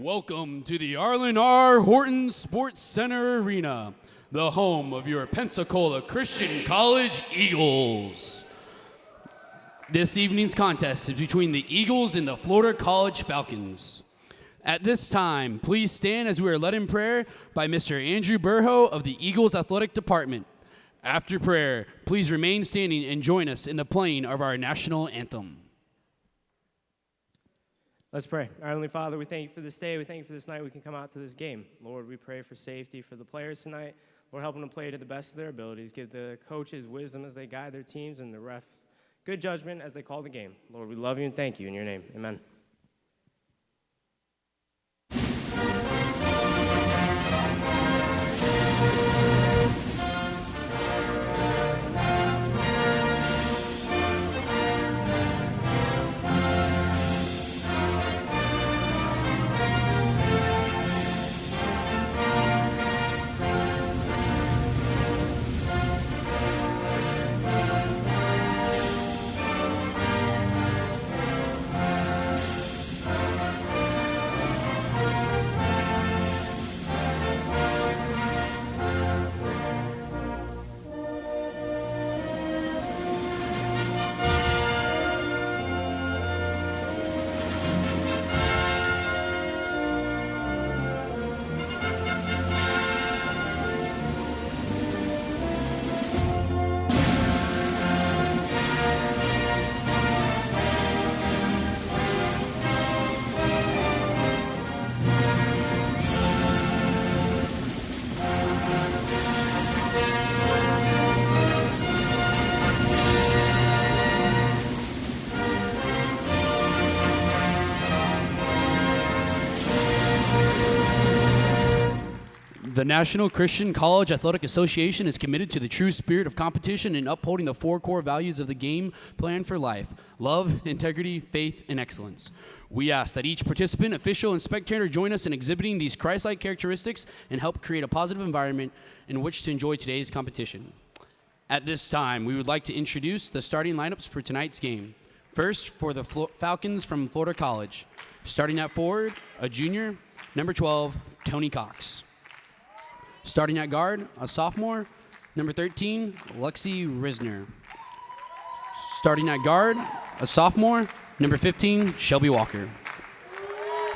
Welcome to the Arlen R. Horton Sports Center Arena, the home of your Pensacola Christian College Eagles. This evening's contest is between the Eagles and the Florida College Falcons. At this time, please stand as we are led in prayer by Mr. Andrew Burho of the Eagles Athletic Department. After prayer, please remain standing and join us in the playing of our national anthem. Let's pray. Our Heavenly Father, we thank you for this day. We thank you for this night we can come out to this game. Lord, we pray for safety for the players tonight. Lord, help them to play to the best of their abilities. Give the coaches wisdom as they guide their teams and the refs good judgment as they call the game. Lord, we love you and thank you in your name. Amen. The National Christian College Athletic Association is committed to the true spirit of competition and upholding the four core values of the game plan for life: love, integrity, faith, and excellence. We ask that each participant, official, and spectator join us in exhibiting these Christ-like characteristics and help create a positive environment in which to enjoy today's competition. At this time, we would like to introduce the starting lineups for tonight's game. First, for the Falcons from Florida College. Starting at forward, a junior, number 12, Tony Cox. Starting at guard, a sophomore, number 13, Lexi Risner. Starting at guard, a sophomore, number 15, Shelby Walker.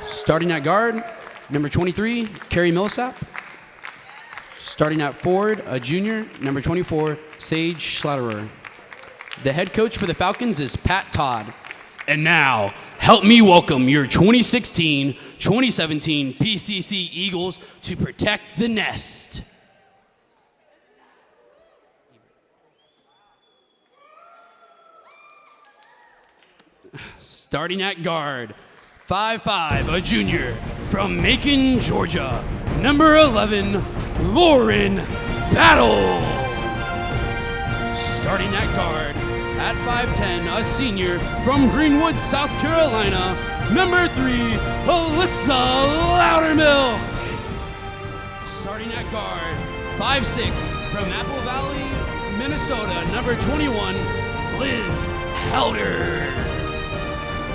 Starting at guard, number 23, Carrie Millsap. Starting at forward, a junior, number 24, Sage Schlatterer. The head coach for the Falcons is Pat Todd. And now, help me welcome your 2016-2017 PCC Eagles to protect the nest. Starting at guard, 5'5", a junior from Macon, Georgia, number 11, Lauren Battle. Starting at guard, at 5'10", a senior from Greenwood, South Carolina, number 3, Alyssa Loudermilk. Starting at guard, 6'6", from Apple Valley, Minnesota, number 21, Liz Helder.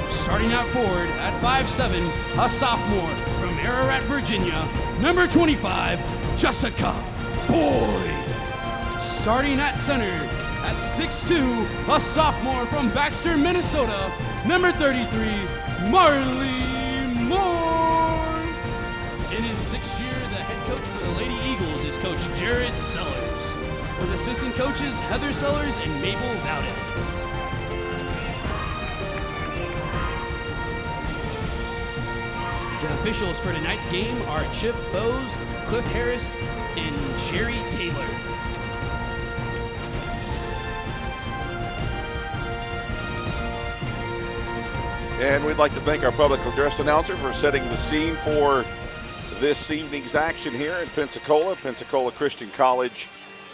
Starting at forward, at 5'7", a sophomore from Ararat, Virginia, number 25, Jessica Boyd. Starting at center, at 6'2", a sophomore from Baxter, Minnesota, number 33, Marley Moore. In his 6th year, the head coach for the Lady Eagles is Coach Jared Sellers, with assistant coaches Heather Sellers and Mabel Valdez. The officials for tonight's game are Chip Bowes, Cliff Harris, and Jerry Taylor. And we'd like to thank our public address announcer for setting the scene for this evening's action here in Pensacola Christian College,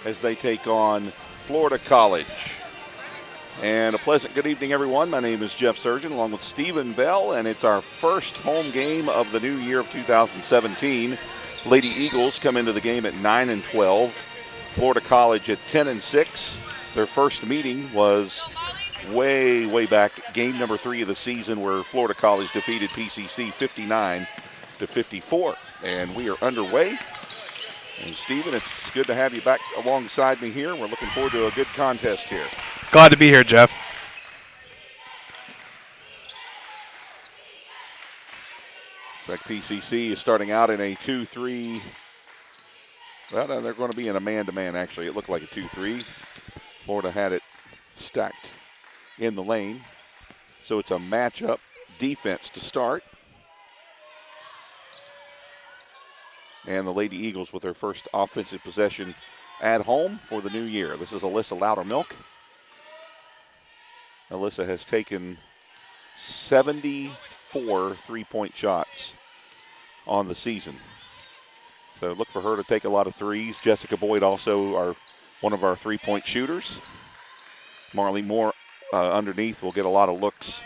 as they take on Florida College. And a pleasant good evening, everyone. My name is Jeff Surgeon, along with Stephen Bell, and it's our first home game of the new year of 2017. Lady Eagles come into the game at 9-12. Florida College at 10-6. Their first meeting was way back, game number 3 of the season, where Florida College defeated PCC to 54. And we are underway. And Steven, it's good to have you back alongside me here. We're looking forward to a good contest here. Glad to be here, Jeff. In fact, PCC is starting out in a 2-3. Well, no, they're going to be in a man-to-man, actually. It looked like a 2-3. Florida had it stacked in the lane. So it's a matchup defense to start. And the Lady Eagles with their first offensive possession at home for the new year. This is Alyssa Loudermilk. Alyssa has taken 74 three-point shots on the season. So look for her to take a lot of threes. Jessica Boyd also one of our three-point shooters. Marley Moore underneath will get a lot of looks,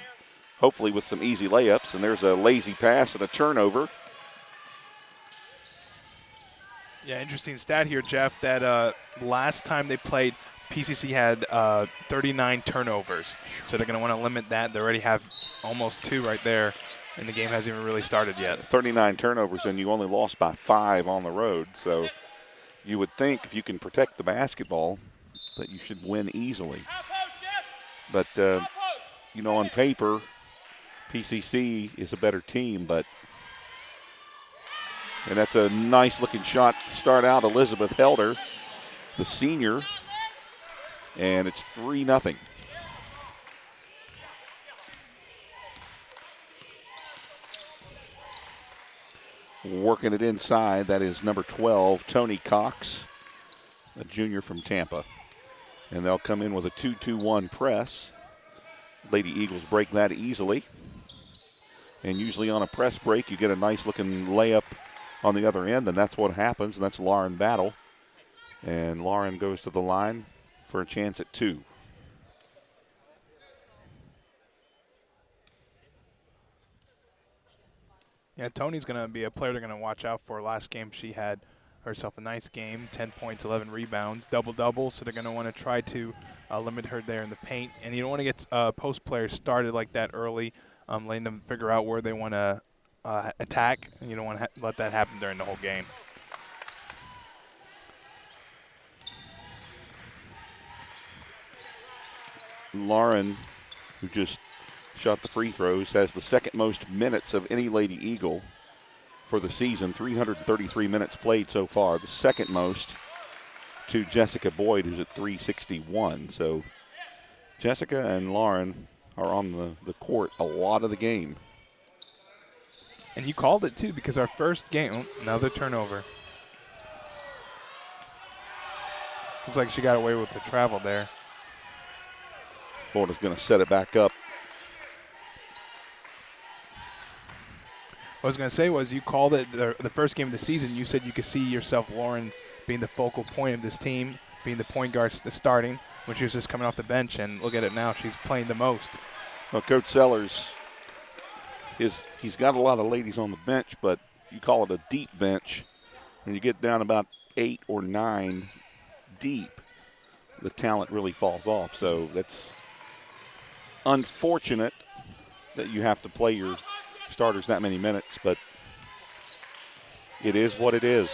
hopefully with some easy layups. And there's a lazy pass and a turnover. Yeah, interesting stat here, Jeff, that last time they played, PCC had 39 turnovers. So they're going to want to limit that. They already have almost 2 right there, and the game hasn't even really started yet. 39 turnovers, and you only lost by 5 on the road. So you would think if you can protect the basketball that you should win easily. But, on paper, PCC is a better team, and that's a nice-looking shot to start out. Elizabeth Helder, the senior, and it's 3-0. Working it inside, that is number 12, Tony Cox, a junior from Tampa. And they'll come in with a 2-2-1 press. Lady Eagles break that easily. And usually on a press break, you get a nice-looking layup on the other end, and that's what happens, and that's Lauren Battle. And Lauren goes to the line for a chance at 2. Yeah, Tony's going to be a player they're going to watch out for. Last game she had herself a nice game, 10 points, 11 rebounds, double-double, so they're going to want to try to limit her there in the paint. And you don't want to get post players started like that early, letting them figure out where they want to attack, and you don't want to let that happen during the whole game. Lauren, who just shot the free throws, has the second most minutes of any Lady Eagle for the season, 333 minutes played so far, the second most to Jessica Boyd, who's at 361. So Jessica and Lauren are on the court a lot of the game. And you called it, too, because our first game, another turnover. Looks like she got away with the travel there. Florida's going to set it back up. What I was going to say was you called it the first game of the season. You said you could see yourself, Lauren, being the focal point of this team, being the point guard starting when she was just coming off the bench. And look at it now. She's playing the most. Well, Coach Sellers, he's got a lot of ladies on the bench, but you call it a deep bench. When you get down about 8 or 9 deep, the talent really falls off. So that's unfortunate that you have to play your starters that many minutes, but it is what it is.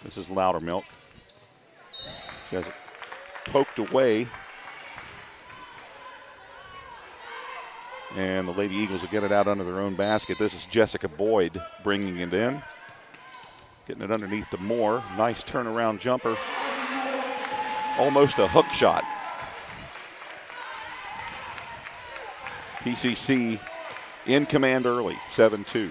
This is Loudermilk. She has it poked away. And the Lady Eagles will get it out under their own basket. This is Jessica Boyd bringing it in. Getting it underneath to Moore. Nice turnaround jumper. Almost a hook shot. PCC in command early, 7-2.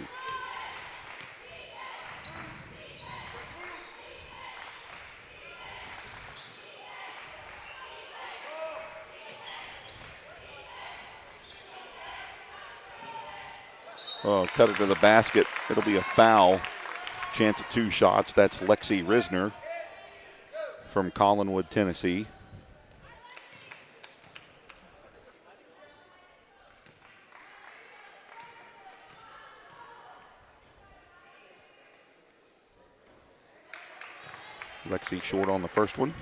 Oh, cut it to the basket. It'll be a foul. Chance at 2 shots. That's Lexi Risner from Collinwood, Tennessee. Lexi short on the first one.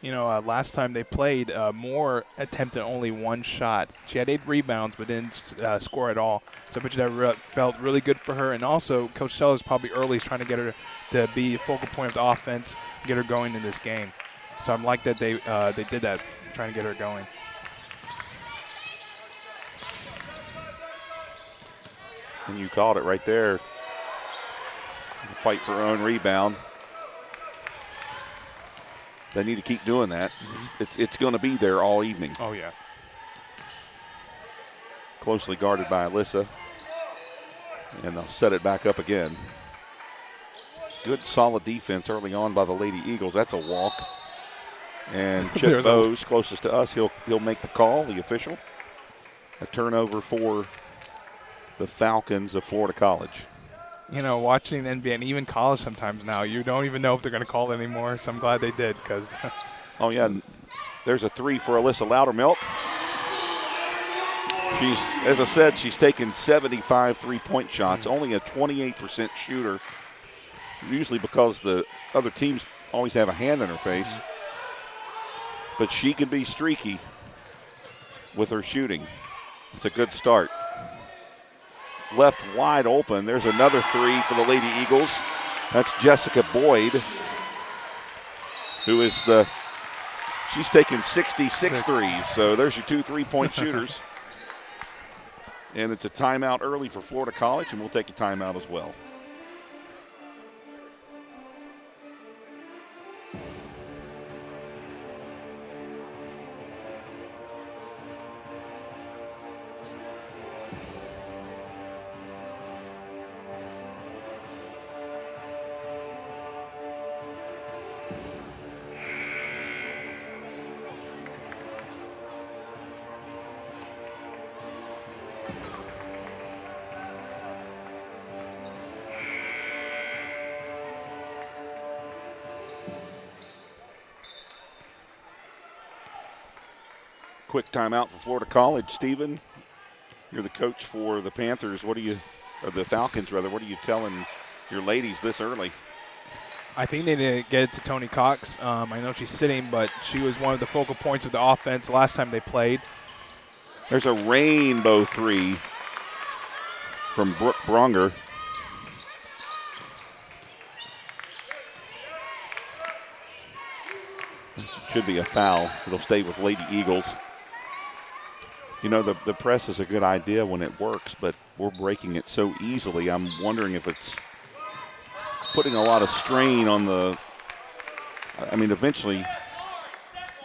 You know, last time they played, Moore attempted only one shot. She had 8 rebounds but didn't score at all. So I bet you that felt really good for her. And also, Coach Sellers probably early is trying to get her to be a focal point of the offense, get her going in this game. So I'm like that they did that, trying to get her going. And you called it right there. Fight for her own rebound. They need to keep doing that. It's going to be there all evening. Oh, yeah. Closely guarded by Alyssa. And they'll set it back up again. Good solid defense early on by the Lady Eagles. That's a walk. And Chip Bowes, closest to us, he'll make the call, the official. A turnover for the Falcons of Florida College. You know, watching NBA and even college sometimes now, you don't even know if they're going to call it anymore. So I'm glad they did because. Oh, yeah. There's a 3 for Alyssa Loudermilk. She's, as I said, she's taken 75 three-point shots, only a 28% shooter, usually because the other teams always have a hand in her face. But she can be streaky with her shooting. It's a good start. Left wide open. There's another 3 for the Lady Eagles. That's Jessica Boyd, who is she's taken 66 threes. So there's your 2 3-point shooters. And it's a timeout early for Florida College, and we'll take a timeout as well. Quick timeout for Florida College. Stephen, you're the coach for the Panthers. Or the Falcons, rather. What are you telling your ladies this early? I think they need to get it to Tony Cox. I know she's sitting, but she was one of the focal points of the offense last time they played. There's a rainbow 3 from Brooke Bronger. Should be a foul. It'll stay with Lady Eagles. You know, the press is a good idea when it works, but we're breaking it so easily. I'm wondering if it's putting a lot of strain on eventually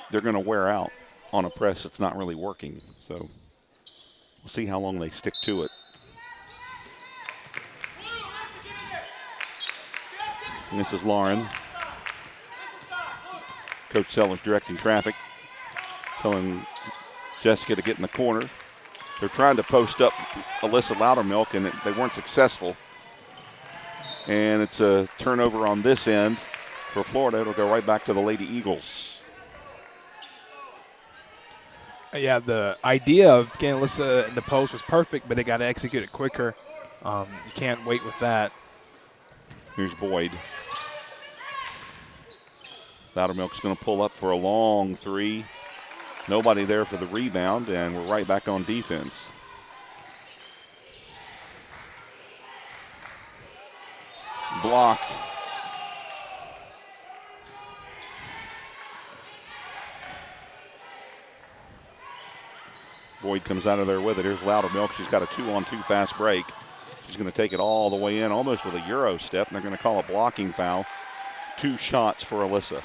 they're going to wear out on a press that's not really working. So we'll see how long they stick to it. And this is Lauren. Coach Sellers directing traffic, telling Jessica to get in the corner. They're trying to post up Alyssa Loudermilk, and they weren't successful. And it's a turnover on this end for Florida. It'll go right back to the Lady Eagles. Yeah, the idea of getting Alyssa in the post was perfect, but they got to execute it quicker. You can't wait with that. Here's Boyd. Loudermilk's going to pull up for a long 3. Nobody there for the rebound, and we're right back on defense. Blocked. Boyd comes out of there with it. Here's Loudermilk. She's got a 2-on-2 fast break. She's going to take it all the way in, almost with a Euro step, and they're going to call a blocking foul. 2 shots for Alyssa.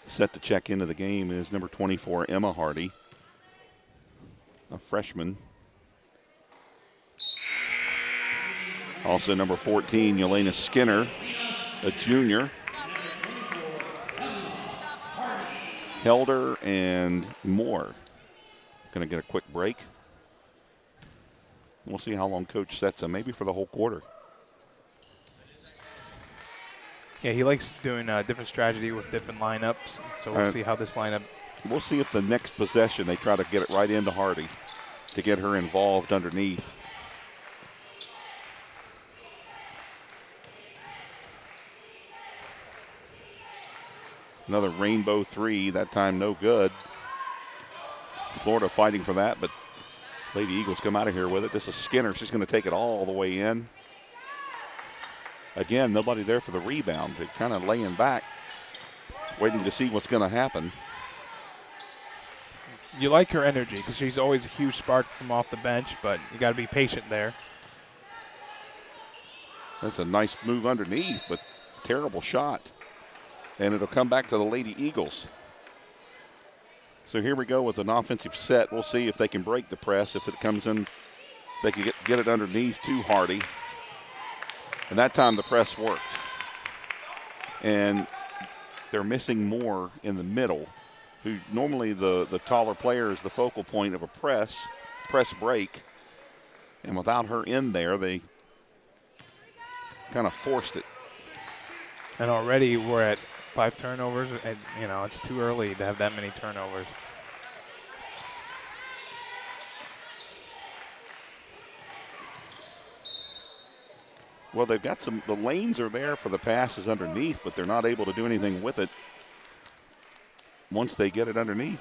Set to check into the game is number 24, Emma Hardy, a freshman. Also number 14, Yelena Skinner, a junior. Helder and Moore going to get a quick break. We'll see how long Coach sets them, maybe for the whole quarter. Yeah, he likes doing different strategy with different lineups, so we'll see how this lineup. We'll see if the next possession they try to get it right into Hardy to get her involved underneath. Another rainbow three, that time no good. Florida fighting for that, but Lady Eagles come out of here with it. This is Skinner. She's going to take it all the way in. Again, nobody there for the rebound. They're kind of laying back, waiting to see what's going to happen. You like her energy because she's always a huge spark from off the bench, but you got to be patient there. That's a nice move underneath, but terrible shot. And it'll come back to the Lady Eagles. So here we go with an offensive set. We'll see if they can break the press. If it comes in, if they can get it underneath to Hardy. And that time the press worked. And they're missing more in the middle, who normally the taller player is the focal point of a press break. And without her in there, they kind of forced it. And already we're at 5 turnovers, and it's too early to have that many turnovers. Well, they've got the lanes are there for the passes underneath, but they're not able to do anything with it once they get it underneath.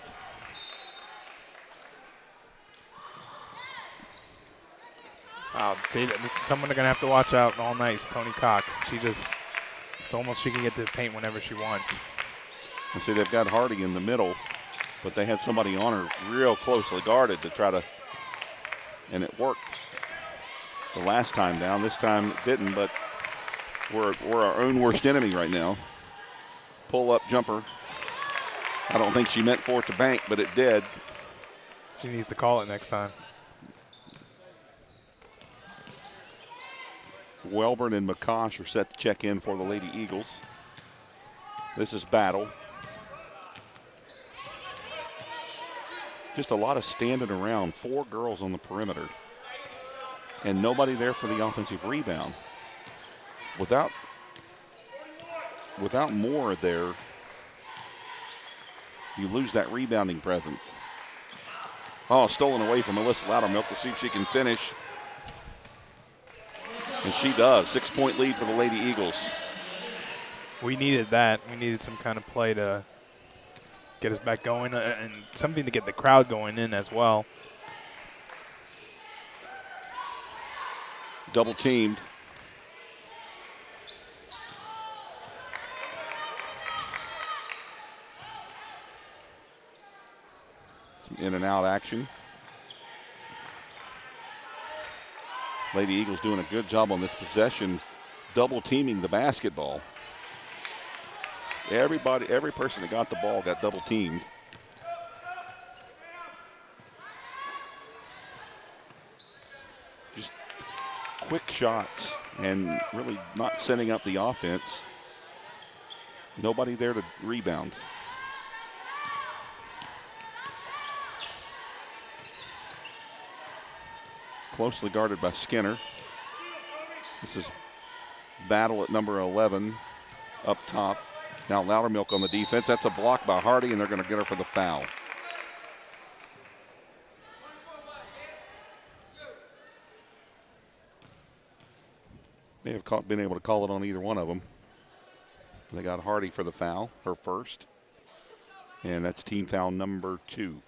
See, this is someone they're going to have to watch out all night is Tony Cox. It's almost she can get to the paint whenever she wants. And see, they've got Hardy in the middle, but they had somebody on her real closely guarded to try to, and it worked the last time down. This time it didn't, but we're our own worst enemy right now. Pull-up jumper. I don't think she meant for it to bank, but it did. She needs to call it next time. Welburn and McCosh are set to check in for the Lady Eagles. This is Battle. Just a lot of standing around. 4 girls on the perimeter. And nobody there for the offensive rebound. Without more there, you lose that rebounding presence. Oh, stolen away from Alyssa Loudermilk. We'll see if she can finish. And she does. 6-point lead for the Lady Eagles. We needed that. We needed some kind of play to get us back going and something to get the crowd going in as well. Double teamed. Some in and out action. Lady Eagles doing a good job on this possession, double teaming the basketball. Every person that got the ball got double teamed. Just quick shots and really not setting up the offense. Nobody there to rebound. Closely guarded by Skinner. This is Battle at number 11 up top. Now Loudermilk on the defense. That's a block by Hardy, and they're going to get her for the foul. May have been able to call it on either one of them. They got Hardy for the foul, her first. And that's team foul number 2.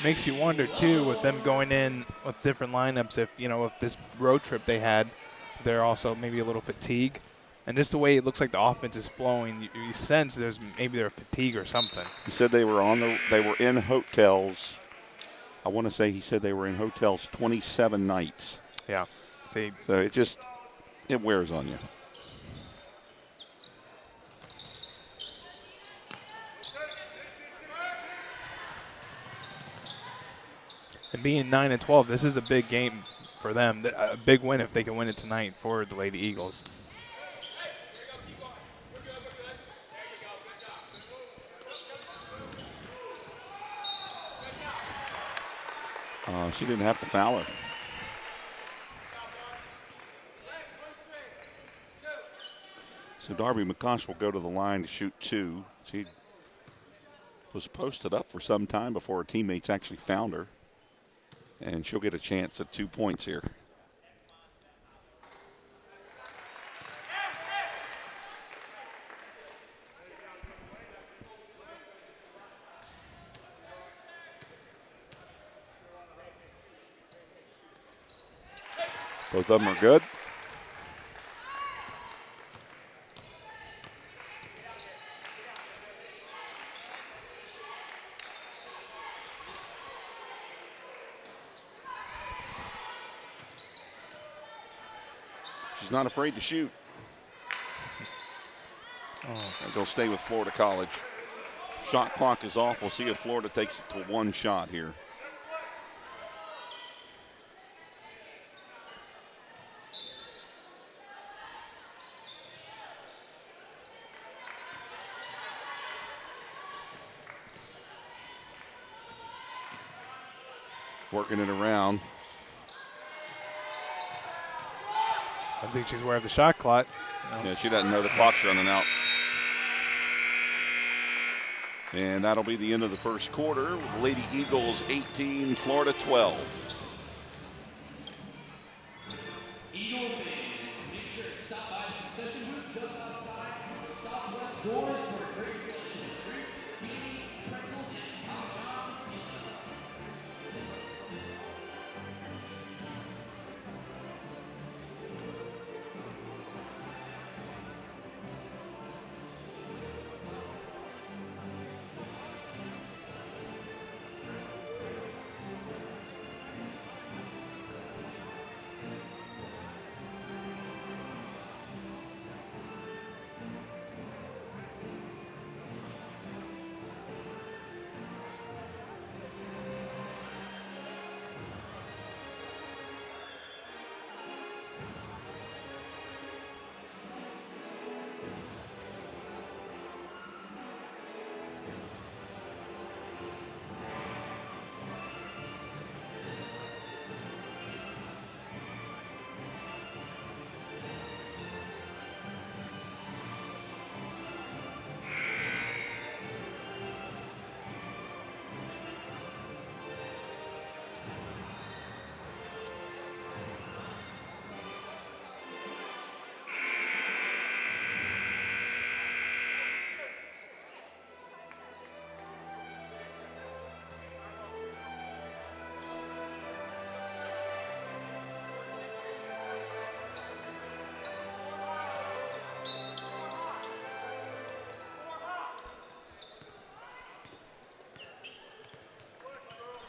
Makes you wonder too, with them going in with different lineups, if this road trip they had, they're also maybe a little fatigued, and just the way it looks like the offense is flowing, you sense maybe they're fatigue or something. He said they were in hotels. I want to say he said they were in hotels 27 nights. Yeah. See. So it wears on you. And being 9-12, this is a big game for them. A big win if they can win it tonight for the Lady Eagles. She didn't have to foul her. So Darby McCosh will go to the line to shoot 2. She was posted up for some time before her teammates actually found her. And she'll get a chance at 2 points here. Both of them are good. She's not afraid to shoot. And they'll stay with Florida College. Shot clock is off. We'll see if Florida takes it to one shot here. Working it around. I think she's aware of the shot clock. No. Yeah, she doesn't know the clock's running out. And that'll be the end of the first quarter with Lady Eagles 18, Florida 12.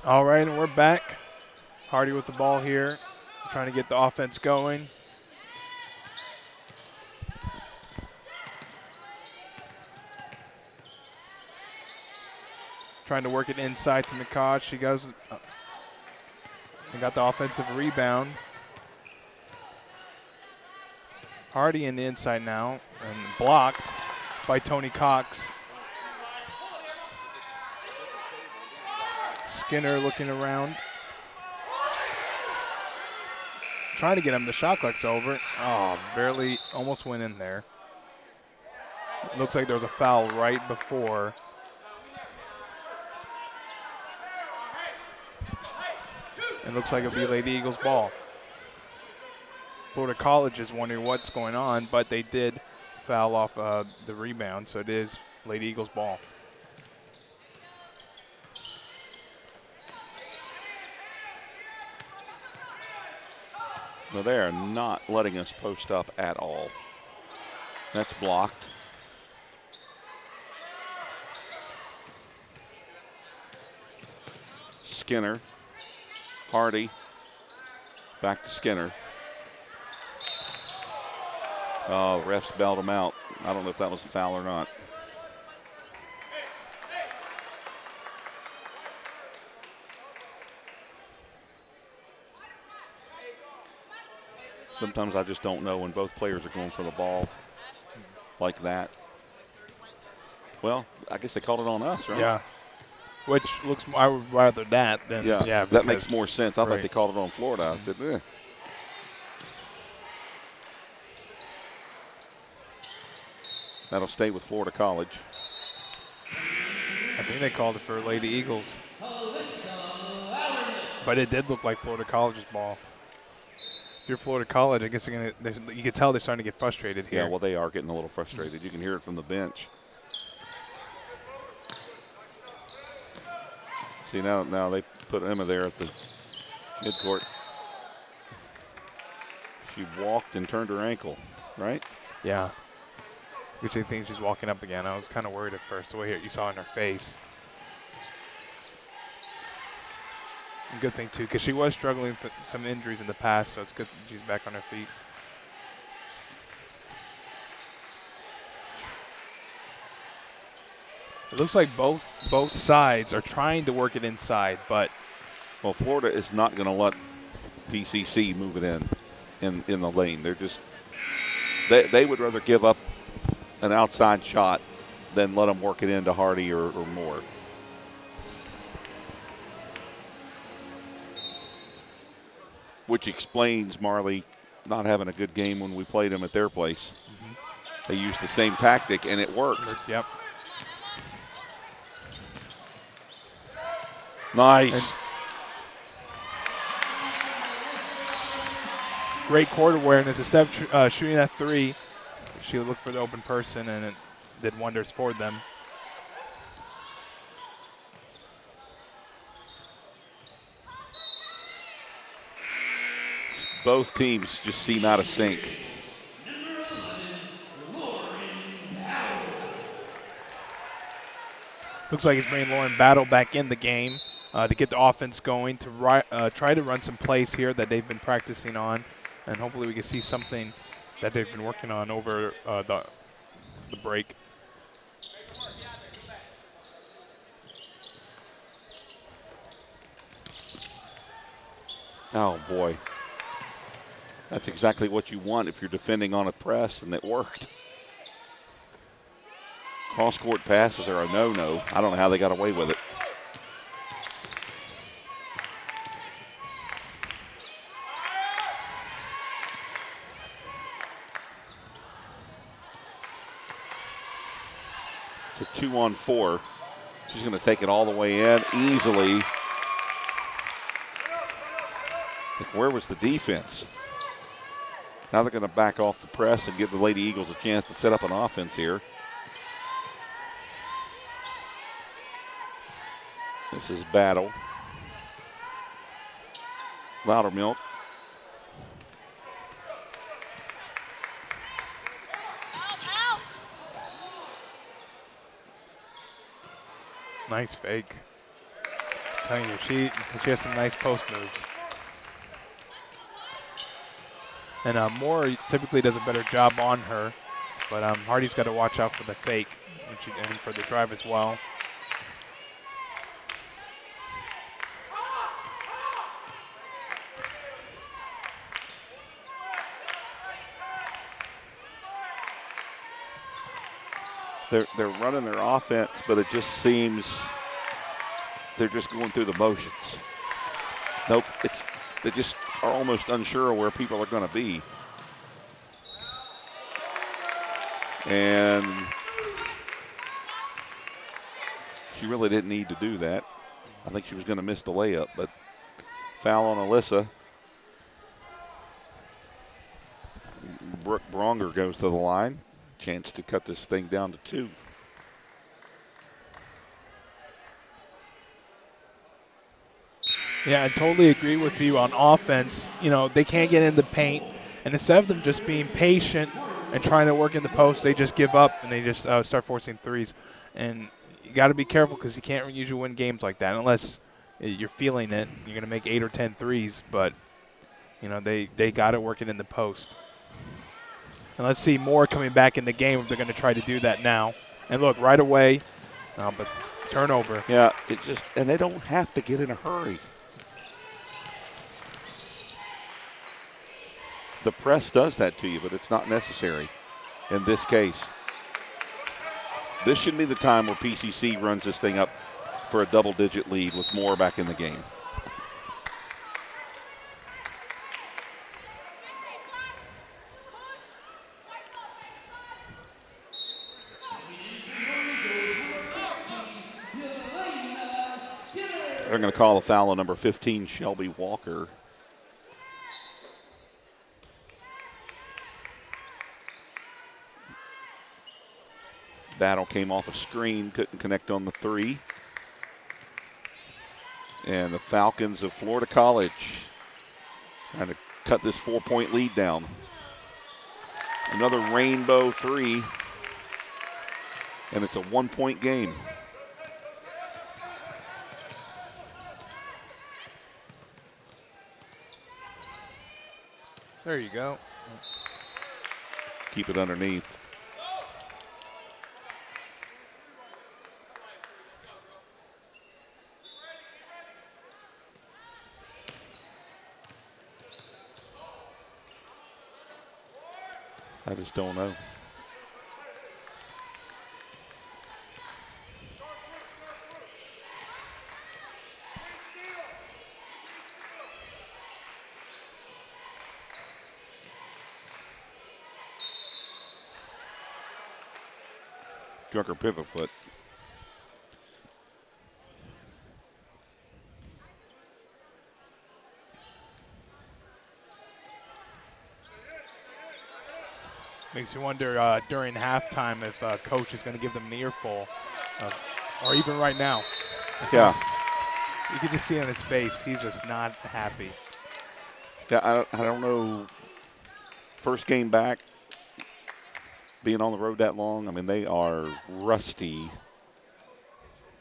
All right, and we're back. Hardy with the ball here, trying to get the offense going. Trying to work it inside to Nakaj. She goes and got the offensive rebound. Hardy in the inside now and blocked by Tony Cox. Skinner looking around. Trying to get him. The shot clock's over. Oh, barely almost went in there. Looks like there was a foul right before. It looks like it'll be Lady Eagles ball. Florida College is wondering what's going on, but they did foul off the rebound, so it is Lady Eagles ball. No, they are not letting us post up at all. That's blocked. Skinner. Hardy. Back to Skinner. Oh, refs bailed him out. I don't know if that was a foul or not. Sometimes I just don't know when both players are going for the ball like that. Well, I guess they called it on us, right? Yeah. Which looks, I would rather that than, yeah, that makes more sense. I thought they called it on Florida. I said, eh. That'll stay with Florida College. I think they called it for Lady Eagles. But it did look like Florida College's ball. If you're Florida College, I guess you can tell they're starting to get frustrated here. Yeah, well, they are getting a little frustrated. You can hear it from the bench. See, now they put Emma there at the midcourt. She walked and turned her ankle, right? Yeah. Which they think she's walking up again. I was kind of worried at first, the way you saw in her face. A good thing, too, because she was struggling with some injuries in the past, so it's good she's back on her feet. It looks like both sides are trying to work it inside, but Well, Florida is not going to let PCC move it in the lane. They're just they would rather give up an outside shot than let them work it into Hardy or Moore. Which explains Marley not having a good game when we played them at their place. They used the same tactic, and it worked. yep. Nice. Great court awareness. Instead of shooting that three, she looked for the open person, and it did wonders for them. Both teams just seem out of sync. Looks like it's bringing Lauren Battle back in the game to get the offense going, to try to run some plays here that they've been practicing on, and hopefully we can see something that they've been working on over the break. Oh, boy. That's exactly what you want if you're defending on a press, and it worked. Cross-court passes are a no-no. I don't know how they got away with it. It's a 2-on-4. She's going to take it all the way in easily. Where was the defense? Now they're going to back off the press and give the Lady Eagles a chance to set up an offense here. This is Battle. Loudermilk. Nice fake. I'm telling you, she has some nice post moves. And Moore typically does a better job on her, but Hardy's got to watch out for the fake and for the drive as well. They're running their offense, but it just seems they're just going through the motions. Nope, they just are almost unsure of where people are going to be. And she really didn't need to do that. I think she was going to miss the layup, but foul on Alyssa. Brooke Bronger goes to the line. Chance to cut this thing down to 2. Yeah, I totally agree with you on offense. You know, they can't get in the paint, and instead of them just being patient and trying to work in the post, they just give up and they just start forcing threes. And you got to be careful because you can't usually win games like that unless you're feeling it. You're going to make 8 or 10 threes, but, you know, they got to work it in the post. And let's see Moore coming back in the game if they're going to try to do that now. And look, right away, but turnover. Yeah, and they don't have to get in a hurry. The press does that to you, but it's not necessary in this case. This should be the time where PCC runs this thing up for a double-digit lead with Moore back in the game. They're going to call a foul on number 15, Shelby Walker. Battle came off a screen, couldn't connect on the three. And the Falcons of Florida College trying to cut this 4-point lead down. Another rainbow three, and it's a 1-point game. There you go. Keep it underneath. I just don't know. Drucker pivot foot. Makes you wonder during halftime if coach is going to give them an earful, or even right now. Yeah. You can just see on his face, he's just not happy. Yeah, I don't know. First game back, being on the road that long, I mean, they are rusty,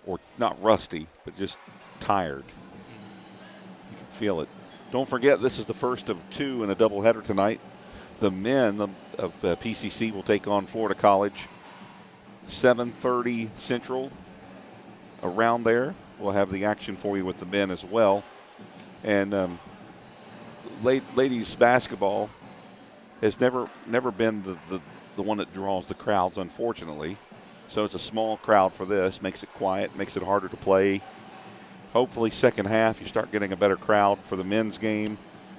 or not rusty, but just tired. You can feel it. Don't forget, this is the first of two in a doubleheader tonight. The men of PCC will take on Florida College. 7:30 Central, around there. We'll have the action for you with the men as well. And ladies basketball has never been the one that draws the crowds, unfortunately. So it's a small crowd for this. Makes it quiet, makes it harder to play. Hopefully second half you start getting a better crowd for the men's game.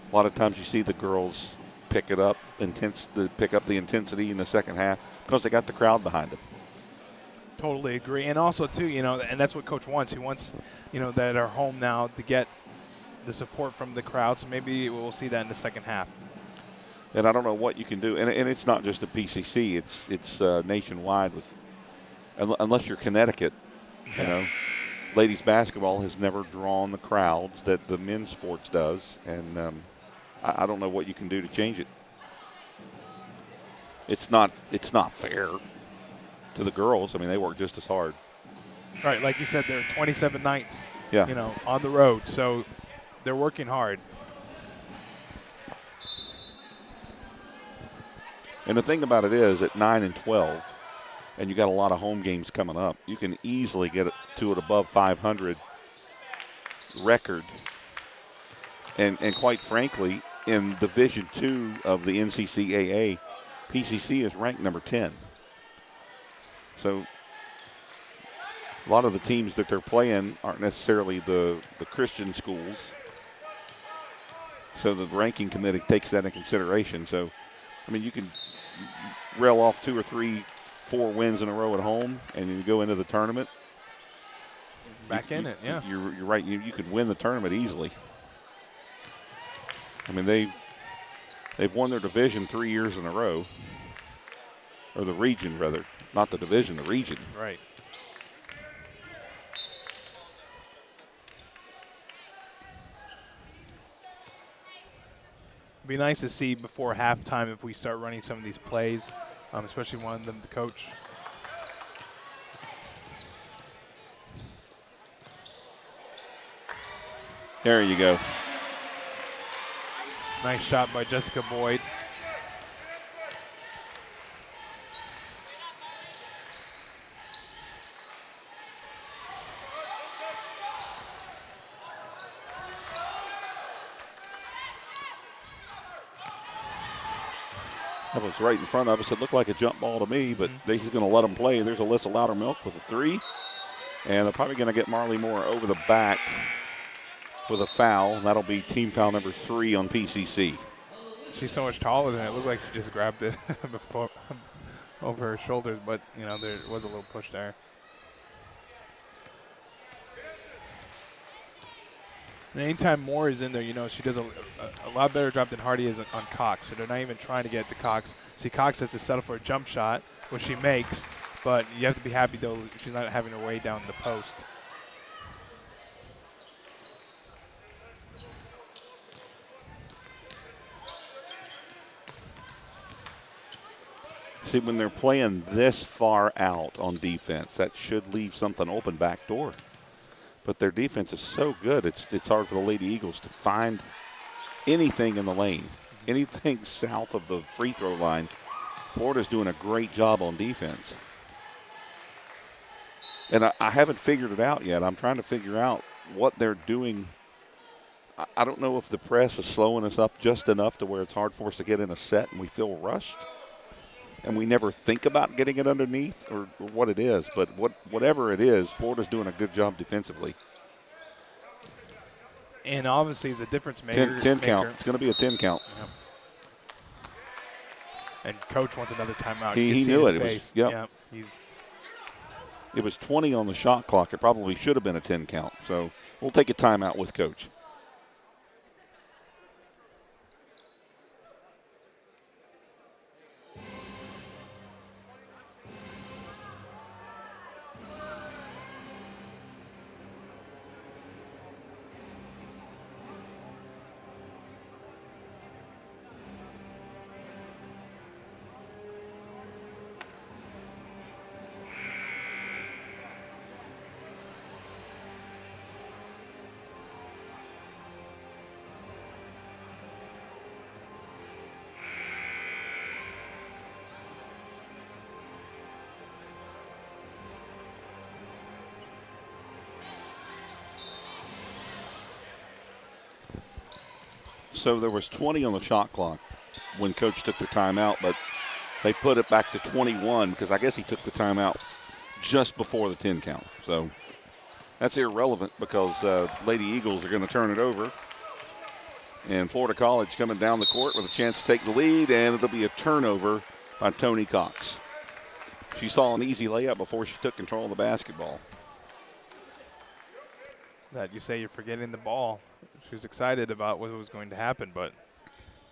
A lot of times you see the girls pick it up, pick up the intensity in the second half because they got the crowd behind them. Totally agree. And also, too, and that's what Coach wants. He wants, that are home now to get the support from the crowd. So maybe we'll see that in the second half. And I don't know what you can do. And it's not just a PCC. It's nationwide unless you're Connecticut, Ladies basketball has never drawn the crowds that the men's sports does. And I don't know what you can do to change it. It's not fair to the girls. I mean, they work just as hard. Right, like you said, there are 27 nights, Yeah. On the road. So they're working hard. And the thing about it is, at 9 and 12, and you got a lot of home games coming up, you can easily get it to an above 500 record. And quite frankly, in Division II of the NCCAA, PCC is ranked number 10. So a lot of the teams that they're playing aren't necessarily the Christian schools. So the ranking committee takes that into consideration. So, I mean, you can rail off 2 or 3, 4 wins in a row at home, and you go into the tournament. You're right. You could win the tournament easily. I mean, they've won their division 3 years in a row, or the region rather, not the division, the region. Right. It'd be nice to see before halftime if we start running some of these plays, especially one of them to coach. There you go. Nice shot by Jessica Boyd. That was right in front of us. It looked like a jump ball to me, but he's going to let them play. There's Alyssa Loudermilk with a 3. And they're probably going to get Marley Moore over the back with a foul. That'll be team foul number 3 on PCC. She's so much taller than it. It looked like she just grabbed it over her shoulders, but, there was a little push there. And anytime Moore is in there, she does a lot better job than Hardy is on Cox. So they're not even trying to get to Cox. See, Cox has to settle for a jump shot, which she makes. But you have to be happy, though, she's not having her way down the post. See, when they're playing this far out on defense, that should leave something open back door. But their defense is so good, it's hard for the Lady Eagles to find anything in the lane, anything south of the free throw line. Florida's doing a great job on defense. And I haven't figured it out yet. I'm trying to figure out what they're doing. I don't know if the press is slowing us up just enough to where it's hard for us to get in a set and we feel rushed. And we never think about getting it underneath or what it is. But whatever it is, Florida's doing a good job defensively. And obviously he's a difference maker. 10 count. It's going to be a 10 count. Yep. And Coach wants another timeout. He knew it. It was 20 on the shot clock. It probably should have been a 10 count. So we'll take a timeout with Coach. So there was 20 on the shot clock when Coach took the timeout, but they put it back to 21 because I guess he took the timeout just before the 10 count. So that's irrelevant because Lady Eagles are going to turn it over. And Florida College coming down the court with a chance to take the lead, and it'll be a turnover by Tony Cox. She saw an easy layup before she took control of the basketball. That you say you're forgetting the ball. She was excited about what was going to happen, but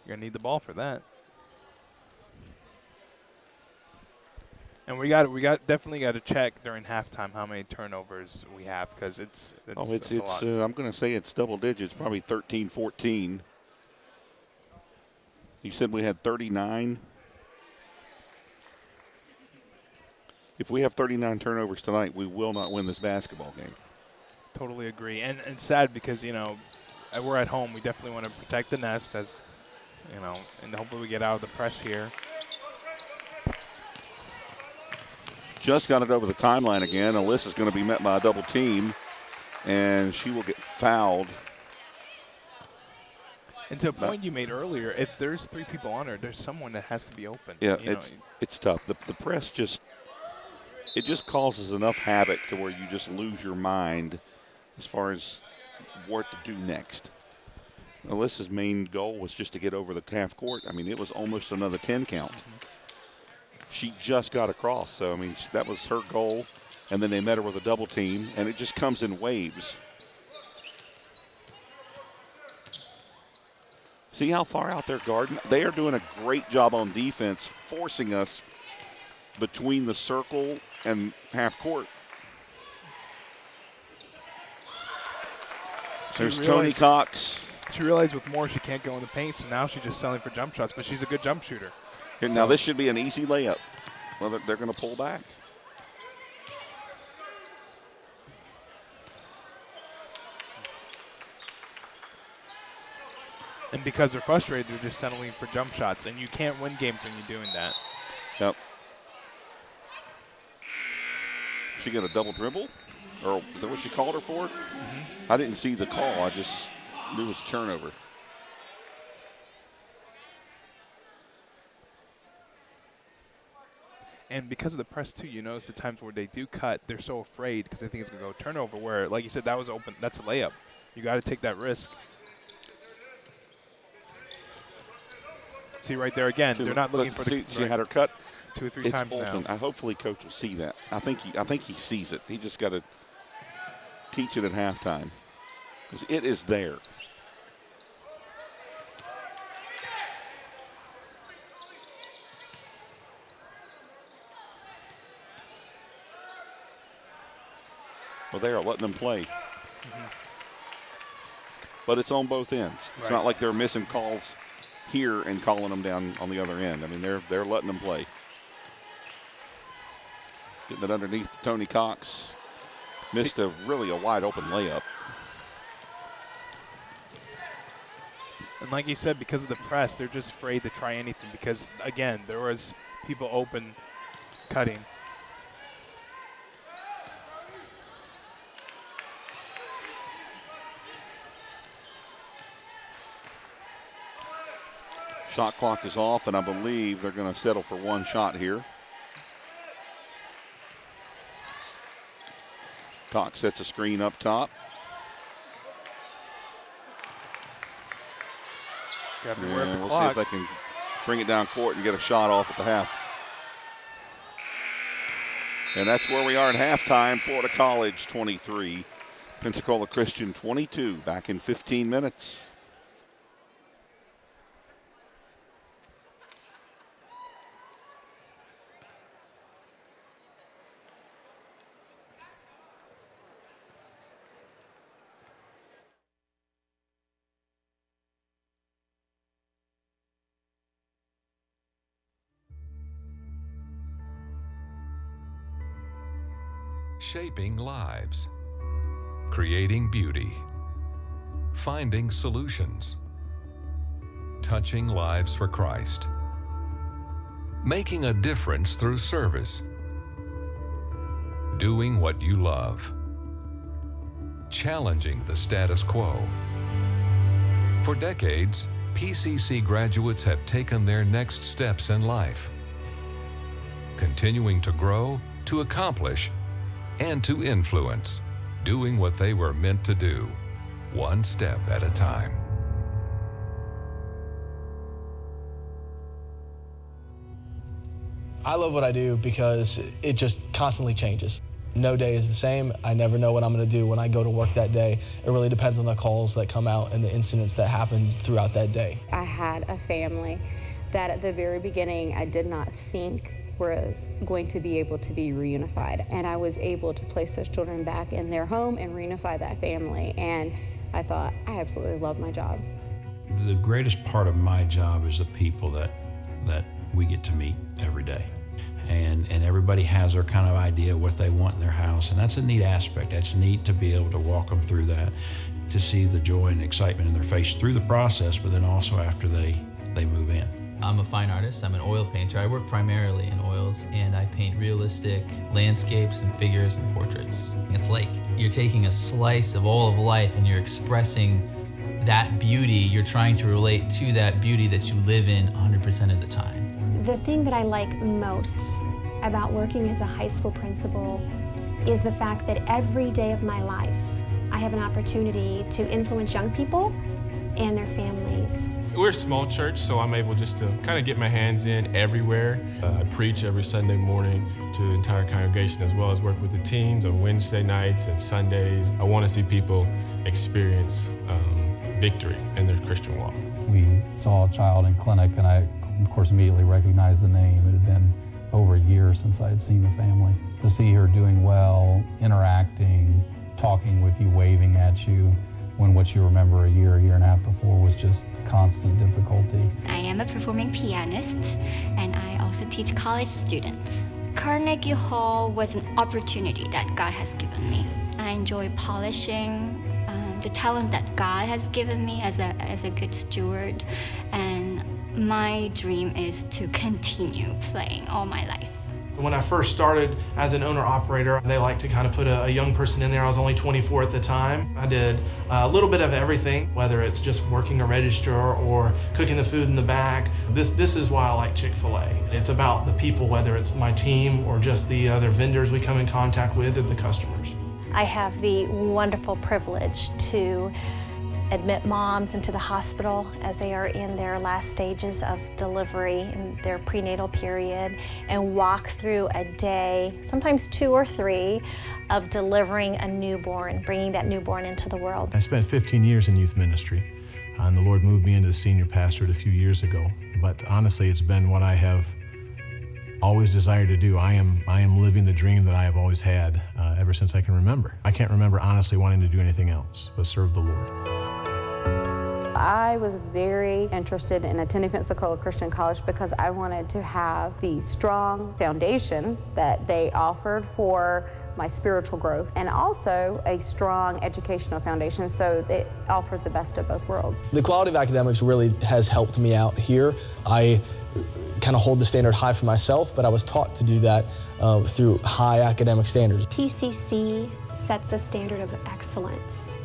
you're going to need the ball for that. And we definitely got to check during halftime how many turnovers we have because it's a lot. I'm going to say it's double digits, probably 13, 14. You said we had 39. If we have 39 turnovers tonight, we will not win this basketball game. Totally agree. And sad because, we're at home. We definitely want to protect the nest and hopefully we get out of the press here. Just got it over the timeline again. Alyssa's going to be met by a double team, and she will get fouled. And to a point you made earlier, if there's three people on her, there's someone that has to be open. Yeah, it's tough. The press just causes enough havoc to where you just lose your mind as far as what to do next. Alyssa's main goal was just to get over the half court. I mean, it was almost another 10 count. She just got across. So, I mean, that was her goal. And then they met her with a double team, and it just comes in waves. See how far out they're guarding? They are doing a great job on defense, forcing us between the circle and half court. There's Tony Cox. She realized with Moore she can't go in the paint, so now she's just selling for jump shots, but she's a good jump shooter. Now this should be an easy layup. Well, they're going to pull back. And because they're frustrated, they're just settling for jump shots, and you can't win games when you're doing that. Yep. She got a double dribble? Or is that what she called her for? I didn't see the call. I just knew it was a turnover. And because of the press, too, you notice the times where they do cut, they're so afraid because they think it's going to go turnover, where, like you said, that was open. That's a layup. You got to take that risk. See, right there again, they're not looking for the. She had her cut 2 or 3 times open. now. Hopefully, Coach will see that. I think he sees it. He just got to teach it at halftime. because it is there. Well, they are letting them play. But it's on both ends. It's not like they're missing calls here and calling them down on the other end. I mean, they're letting them play. Getting it underneath Tony Cox. Missed a wide open layup. And like you said, because of the press, they're just afraid to try anything because, again, there was people open cutting. Shot clock is off, and I believe they're going to settle for one shot here. Cox sets a screen up top. And we'll see if they can bring it down court and get a shot off at the half. And that's where we are at halftime. Florida College 23, Pensacola Christian 22, back in 15 minutes. Shaping lives, creating beauty, finding solutions, touching lives for Christ, making a difference through service, doing what you love, challenging the status quo. For decades, PCC graduates have taken their next steps in life, continuing to grow, to accomplish, and to influence, doing what they were meant to do, one step at a time. I love what I do because it just constantly changes. No day is the same. I never know what I'm going to do when I go to work that day. It really depends on the calls that come out and the incidents that happen throughout that day. I had a family that at the very beginning I did not think was going to be able to be reunified. And I was able to place those children back in their home and reunify that family. And I thought, I absolutely love my job. The greatest part of my job is the people that we get to meet every day. And everybody has their kind of idea what they want in their house. And that's a neat aspect. That's neat to be able to walk them through that, to see the joy and excitement in their face through the process, but then also after they move in. I'm a fine artist. I'm an oil painter. I work primarily in oils, and I paint realistic landscapes and figures and portraits. It's like you're taking a slice of all of life and you're expressing that beauty. You're trying to relate to that beauty that you live in 100% of the time. The thing that I like most about working as a high school principal is the fact that every day of my life, I have an opportunity to influence young people and their families. We're a small church, so I'm able just to kind of get my hands in everywhere. I preach every Sunday morning to the entire congregation, as well as work with the teams on Wednesday nights and Sundays. I want to see people experience victory in their Christian walk. We saw a child in clinic, and I, of course, immediately recognized the name. It had been over a year since I had seen the family. To see her doing well, interacting, talking with you, waving at you, when what you remember a year and a half before was just constant difficulty. I am a performing pianist, and I also teach college students. Carnegie Hall was an opportunity that God has given me. I enjoy polishing the talent that God has given me as a good steward, and my dream is to continue playing all my life. When I first started as an owner-operator, they like to kind of put a young person in there. I was only 24 at the time. I did a little bit of everything, whether it's just working a register or cooking the food in the back. This is why I like Chick-fil-A. It's about the people, whether it's my team or just the other vendors we come in contact with or the customers. I have the wonderful privilege to admit moms into the hospital as they are in their last stages of delivery in their prenatal period, and walk through a day, sometimes 2 or 3, of delivering a newborn, bringing that newborn into the world. I spent 15 years in youth ministry, and the Lord moved me into the senior pastorate a few years ago. But honestly, it's been what I have always desired to do. I am living the dream that I have always had ever since I can remember. I can't remember honestly wanting to do anything else but serve the Lord. I was very interested in attending Pensacola Christian College because I wanted to have the strong foundation that they offered for my spiritual growth, and also a strong educational foundation, so it offered the best of both worlds. The quality of academics really has helped me out here. I kind of hold the standard high for myself, but I was taught to do that through high academic standards. PCC sets a standard of excellence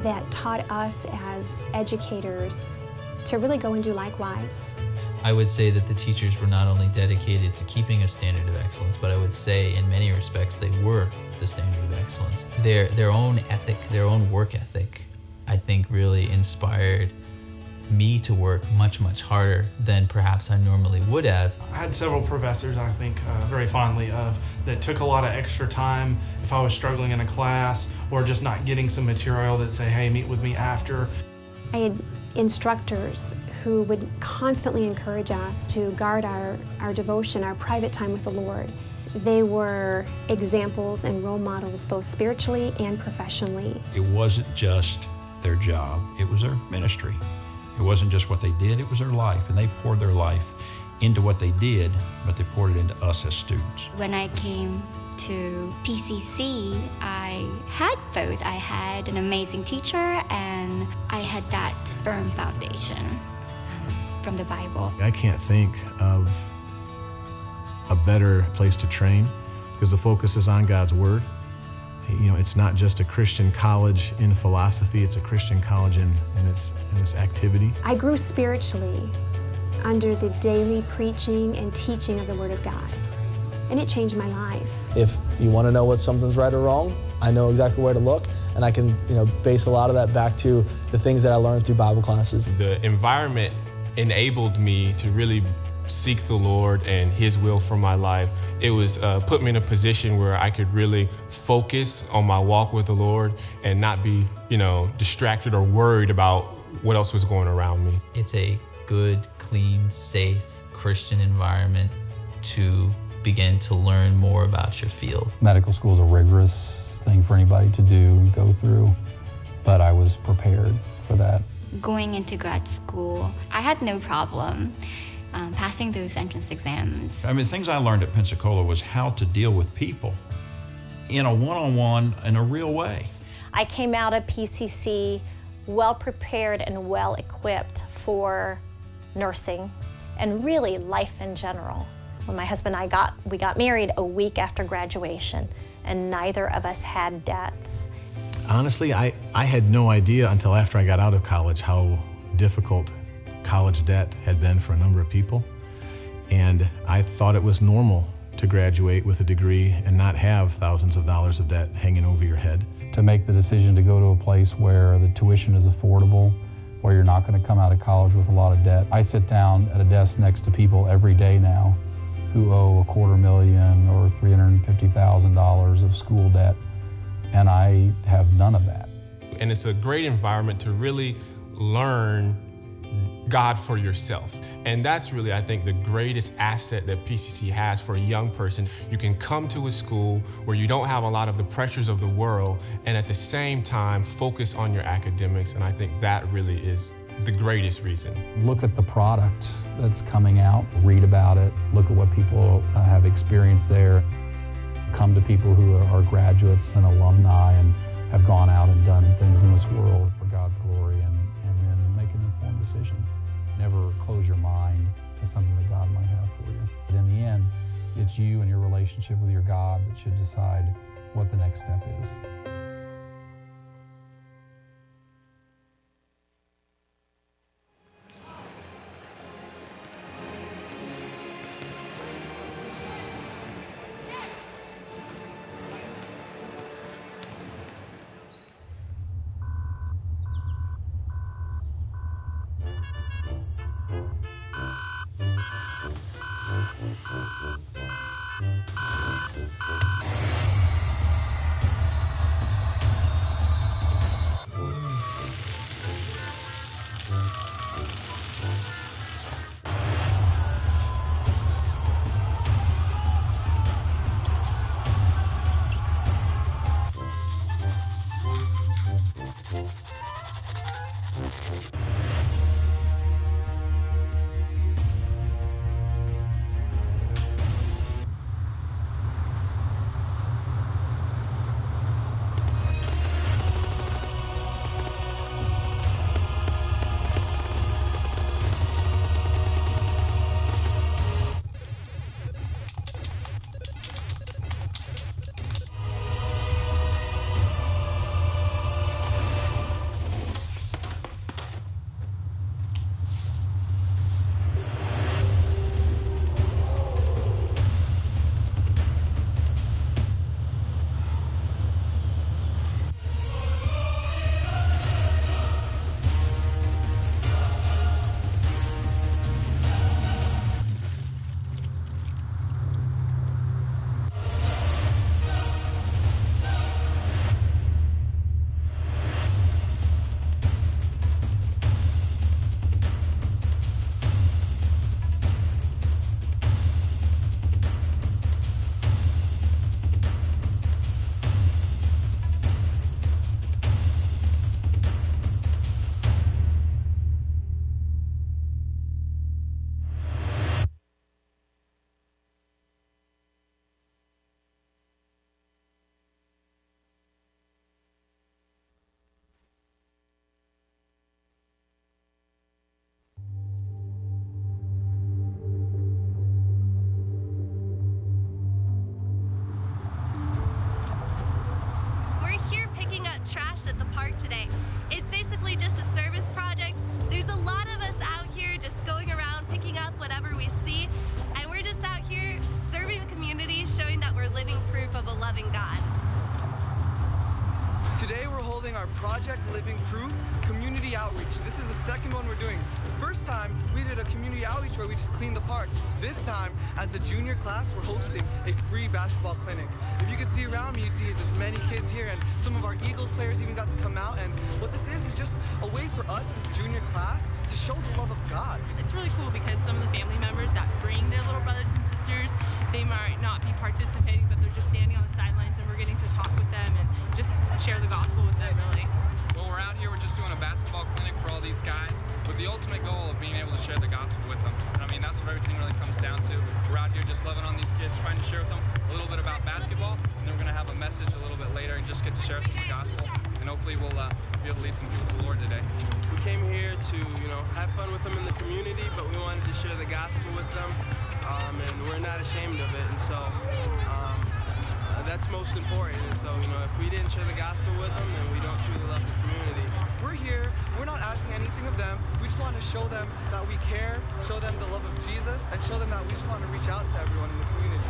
that taught us as educators to really go and do likewise. I would say that the teachers were not only dedicated to keeping a standard of excellence, but I would say in many respects they were the standard of excellence. Their own ethic, their own work ethic, I think really inspired me to work much, much harder than perhaps I normally would have. I had several professors I think very fondly of that took a lot of extra time if I was struggling in a class or just not getting some material that say, hey, meet with me after. I had instructors who would constantly encourage us to guard our devotion, our private time with the Lord. They were examples and role models both spiritually and professionally. It wasn't just their job, it was their ministry. It wasn't just what they did, it was their life, and they poured their life into what they did, but they poured it into us as students. When I came to PCC, I had both. I had an amazing teacher and I had that firm foundation from the Bible. I can't think of a better place to train because the focus is on God's Word. You know, it's not just a Christian college in philosophy, it's a Christian college in its activity. I grew spiritually under the daily preaching and teaching of the Word of God, and it changed my life. If you want to know what something's right or wrong, I know exactly where to look, and I can base a lot of that back to the things that I learned through Bible classes. The environment enabled me to really seek the Lord and His will for my life. It was put me in a position where I could really focus on my walk with the Lord and not be, distracted or worried about what else was going around me. It's a good, clean, safe Christian environment to begin to learn more about your field. Medical school is a rigorous thing for anybody to do and go through, but I was prepared for that. Going into grad school, I had no problem passing those entrance exams. Things I learned at Pensacola was how to deal with people in a one-on-one, in a real way. I came out of PCC well prepared and well equipped for nursing and really life in general. When my husband and I we got married a week after graduation, and neither of us had debts. Honestly, I had no idea until after I got out of college how difficult college debt had been for a number of people. And I thought it was normal to graduate with a degree and not have thousands of dollars of debt hanging over your head. To make the decision to go to a place where the tuition is affordable, where you're not going to come out of college with a lot of debt. I sit down at a desk next to people every day now who owe $250,000 or $350,000 of school debt, and I have none of that. And it's a great environment to really learn God for yourself. And that's really, I think, the greatest asset that PCC has for a young person. You can come to a school where you don't have a lot of the pressures of the world and at the same time focus on your academics. And I think that really is the greatest reason. Look at the product that's coming out, read about it, look at what people have experienced there. Come to people who are graduates and alumni and have gone out and done things in this world for God's glory, and then make an informed decision. Never close your mind to something that God might have for you. But in the end, it's you and your relationship with your God that should decide what the next step is. Today we're holding our Project Living Proof community outreach. This is the second one we're doing. The first time we did a community outreach where we just cleaned the park. This time, as a junior class, we're hosting a free basketball clinic. If you can see around me, you see there's many kids here, and some of our Eagles players even got to come out. And what this is just a way for us as a junior class to show the love of God. It's really cool because some of the family members that bring their little brothers and sisters, they might not be participating, but they're just standing on the sidelines, and we're getting to talk with them and just share the gospel with them, really. Well, we're out here, we're just doing a basketball clinic for all these guys with the ultimate goal of being able to share the gospel with them. I mean, that's what everything really comes down to. We're out here just loving on these kids, trying to share with them a little bit about basketball, and then we're going to have a message a little bit later and just get to share with them the gospel, and hopefully we'll be able to lead some people to the Lord today. We came here to, have fun with them in the community, but we wanted to share the gospel with them, and we're not ashamed of it, and so that's most important. And so, if we didn't share the gospel with them, then we don't truly love the community. We're here, we're not asking anything of them. We just want to show them that we care, show them the love of Jesus, and show them that we just want to reach out to everyone in the community.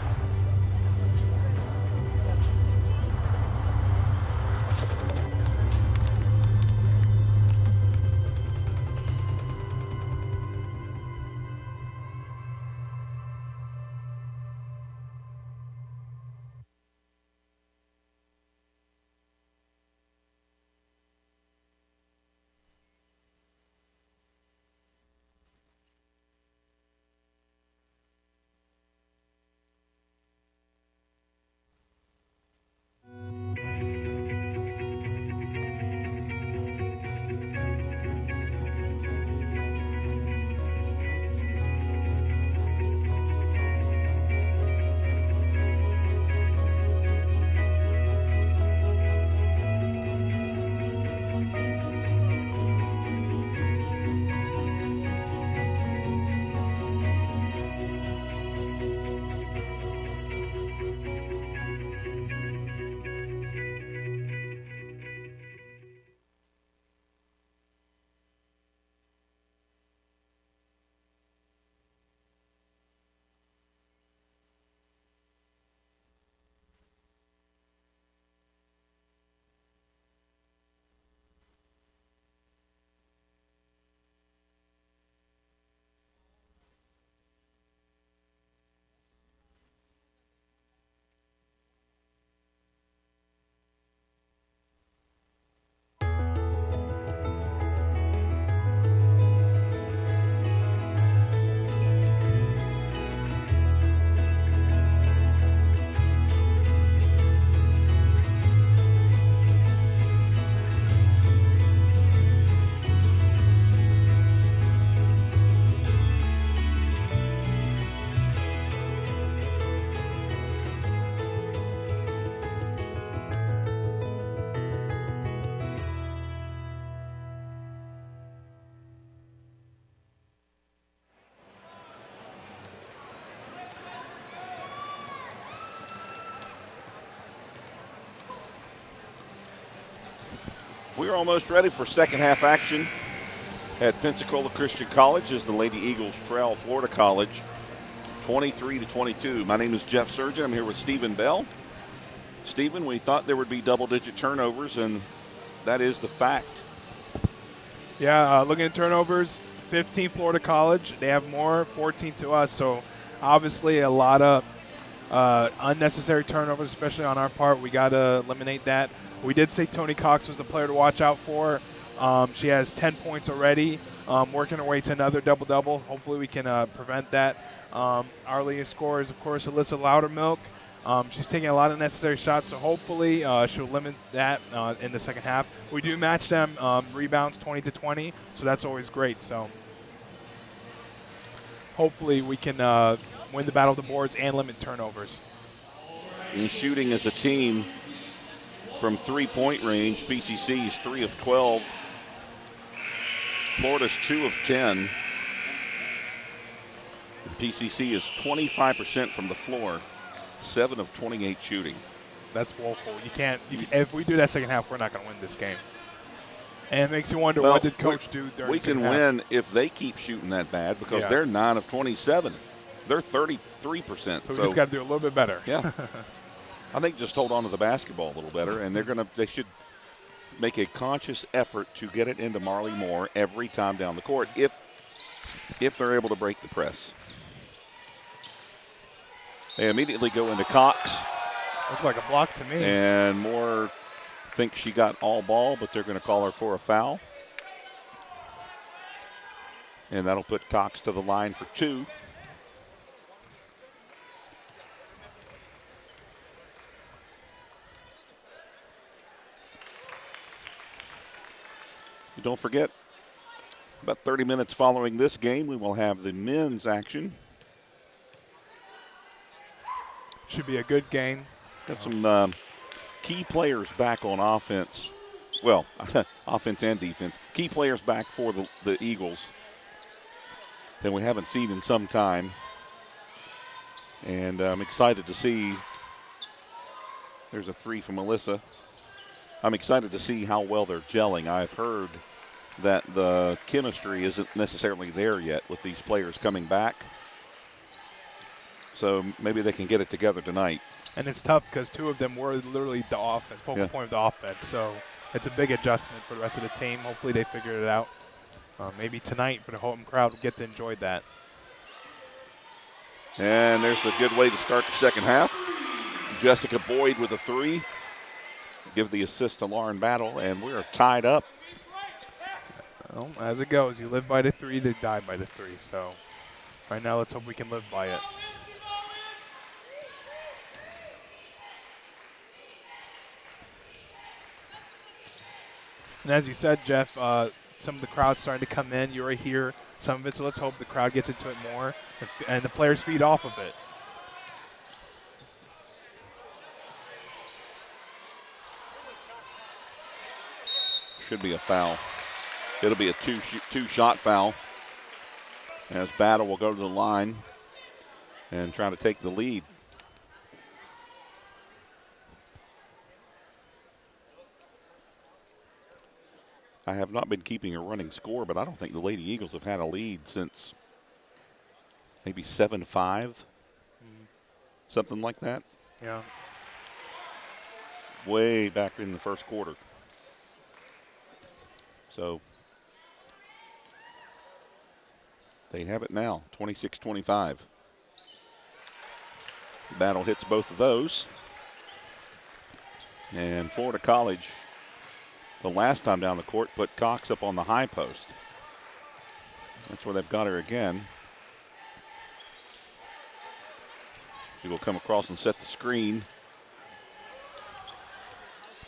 We're almost ready for second half action at Pensacola Christian College as the Lady Eagles trail Florida College 23-22. My name is Jeff Surgeon. I'm here with Stephen Bell. Stephen, we thought there would be double-digit turnovers, and that is the fact. Yeah, looking at turnovers, 15 Florida College. They have more, 14 to us. So obviously a lot of unnecessary turnovers, especially on our part. We got to eliminate that. We did say Tony Cox was the player to watch out for. She has 10 points already, working her way to another double-double. Hopefully we can prevent that. Our leading scorer is, of course, Alyssa Loudermilk. She's taking a lot of necessary shots, so hopefully she'll limit that in the second half. We do match them rebounds 20-20, so that's always great. So hopefully we can win the battle of the boards and limit turnovers. In shooting as a team from three-point range, PCC is 3 of 12. Florida's 2 of 10. PCC is 25% from the floor, 7 of 28 shooting. That's woeful. If we do that second half, we're not going to win this game. And it makes you wonder, well, what did Coach do during We the second can half? win if they keep shooting that bad because they're 9 of 27. They're 33%. So we just got to do a little bit better. Yeah. I think just hold on to the basketball a little better, and they should make a conscious effort to get it into Marley Moore every time down the court if they're able to break the press. They immediately go into Cox. Looked like a block to me. And Moore thinks she got all ball, but they're going to call her for a foul. And that'll put Cox to the line for 2. Don't forget, about 30 minutes following this game, we will have the men's action. Should be a good game. Got some key players back on offense. Well, offense and defense. Key players back for the Eagles that we haven't seen in some time. And I'm excited to see. There's a 3 from Melissa. I'm excited to see how well they're gelling. I've heard that the chemistry isn't necessarily there yet with these players coming back. So maybe they can get it together tonight. And it's tough because 2 of them were literally the offense, focal point of the offense. So it's a big adjustment for the rest of the team. Hopefully they figure it out. Maybe tonight for the home crowd will get to enjoy that. And there's a good way to start the second half. Jessica Boyd with a 3. Give the assist to Lauren Battle, and we're tied up. Well, as it goes, you live by the 3, they die by the 3. So right now, let's hope we can live by it. And as you said, Jeff, some of the crowd's starting to come in. You're here, some of it, so let's hope the crowd gets into it more and the players feed off of it. Should be a foul. It'll be a two-shot foul as Battle will go to the line and try to take the lead. I have not been keeping a running score, but I don't think the Lady Eagles have had a lead since maybe 7-5, something like that. Yeah. Way back in the first quarter. So they have it now, 26-25. Battle hits both of those. And Florida College, the last time down the court, put Cox up on the high post. That's where they've got her again. She will come across and set the screen.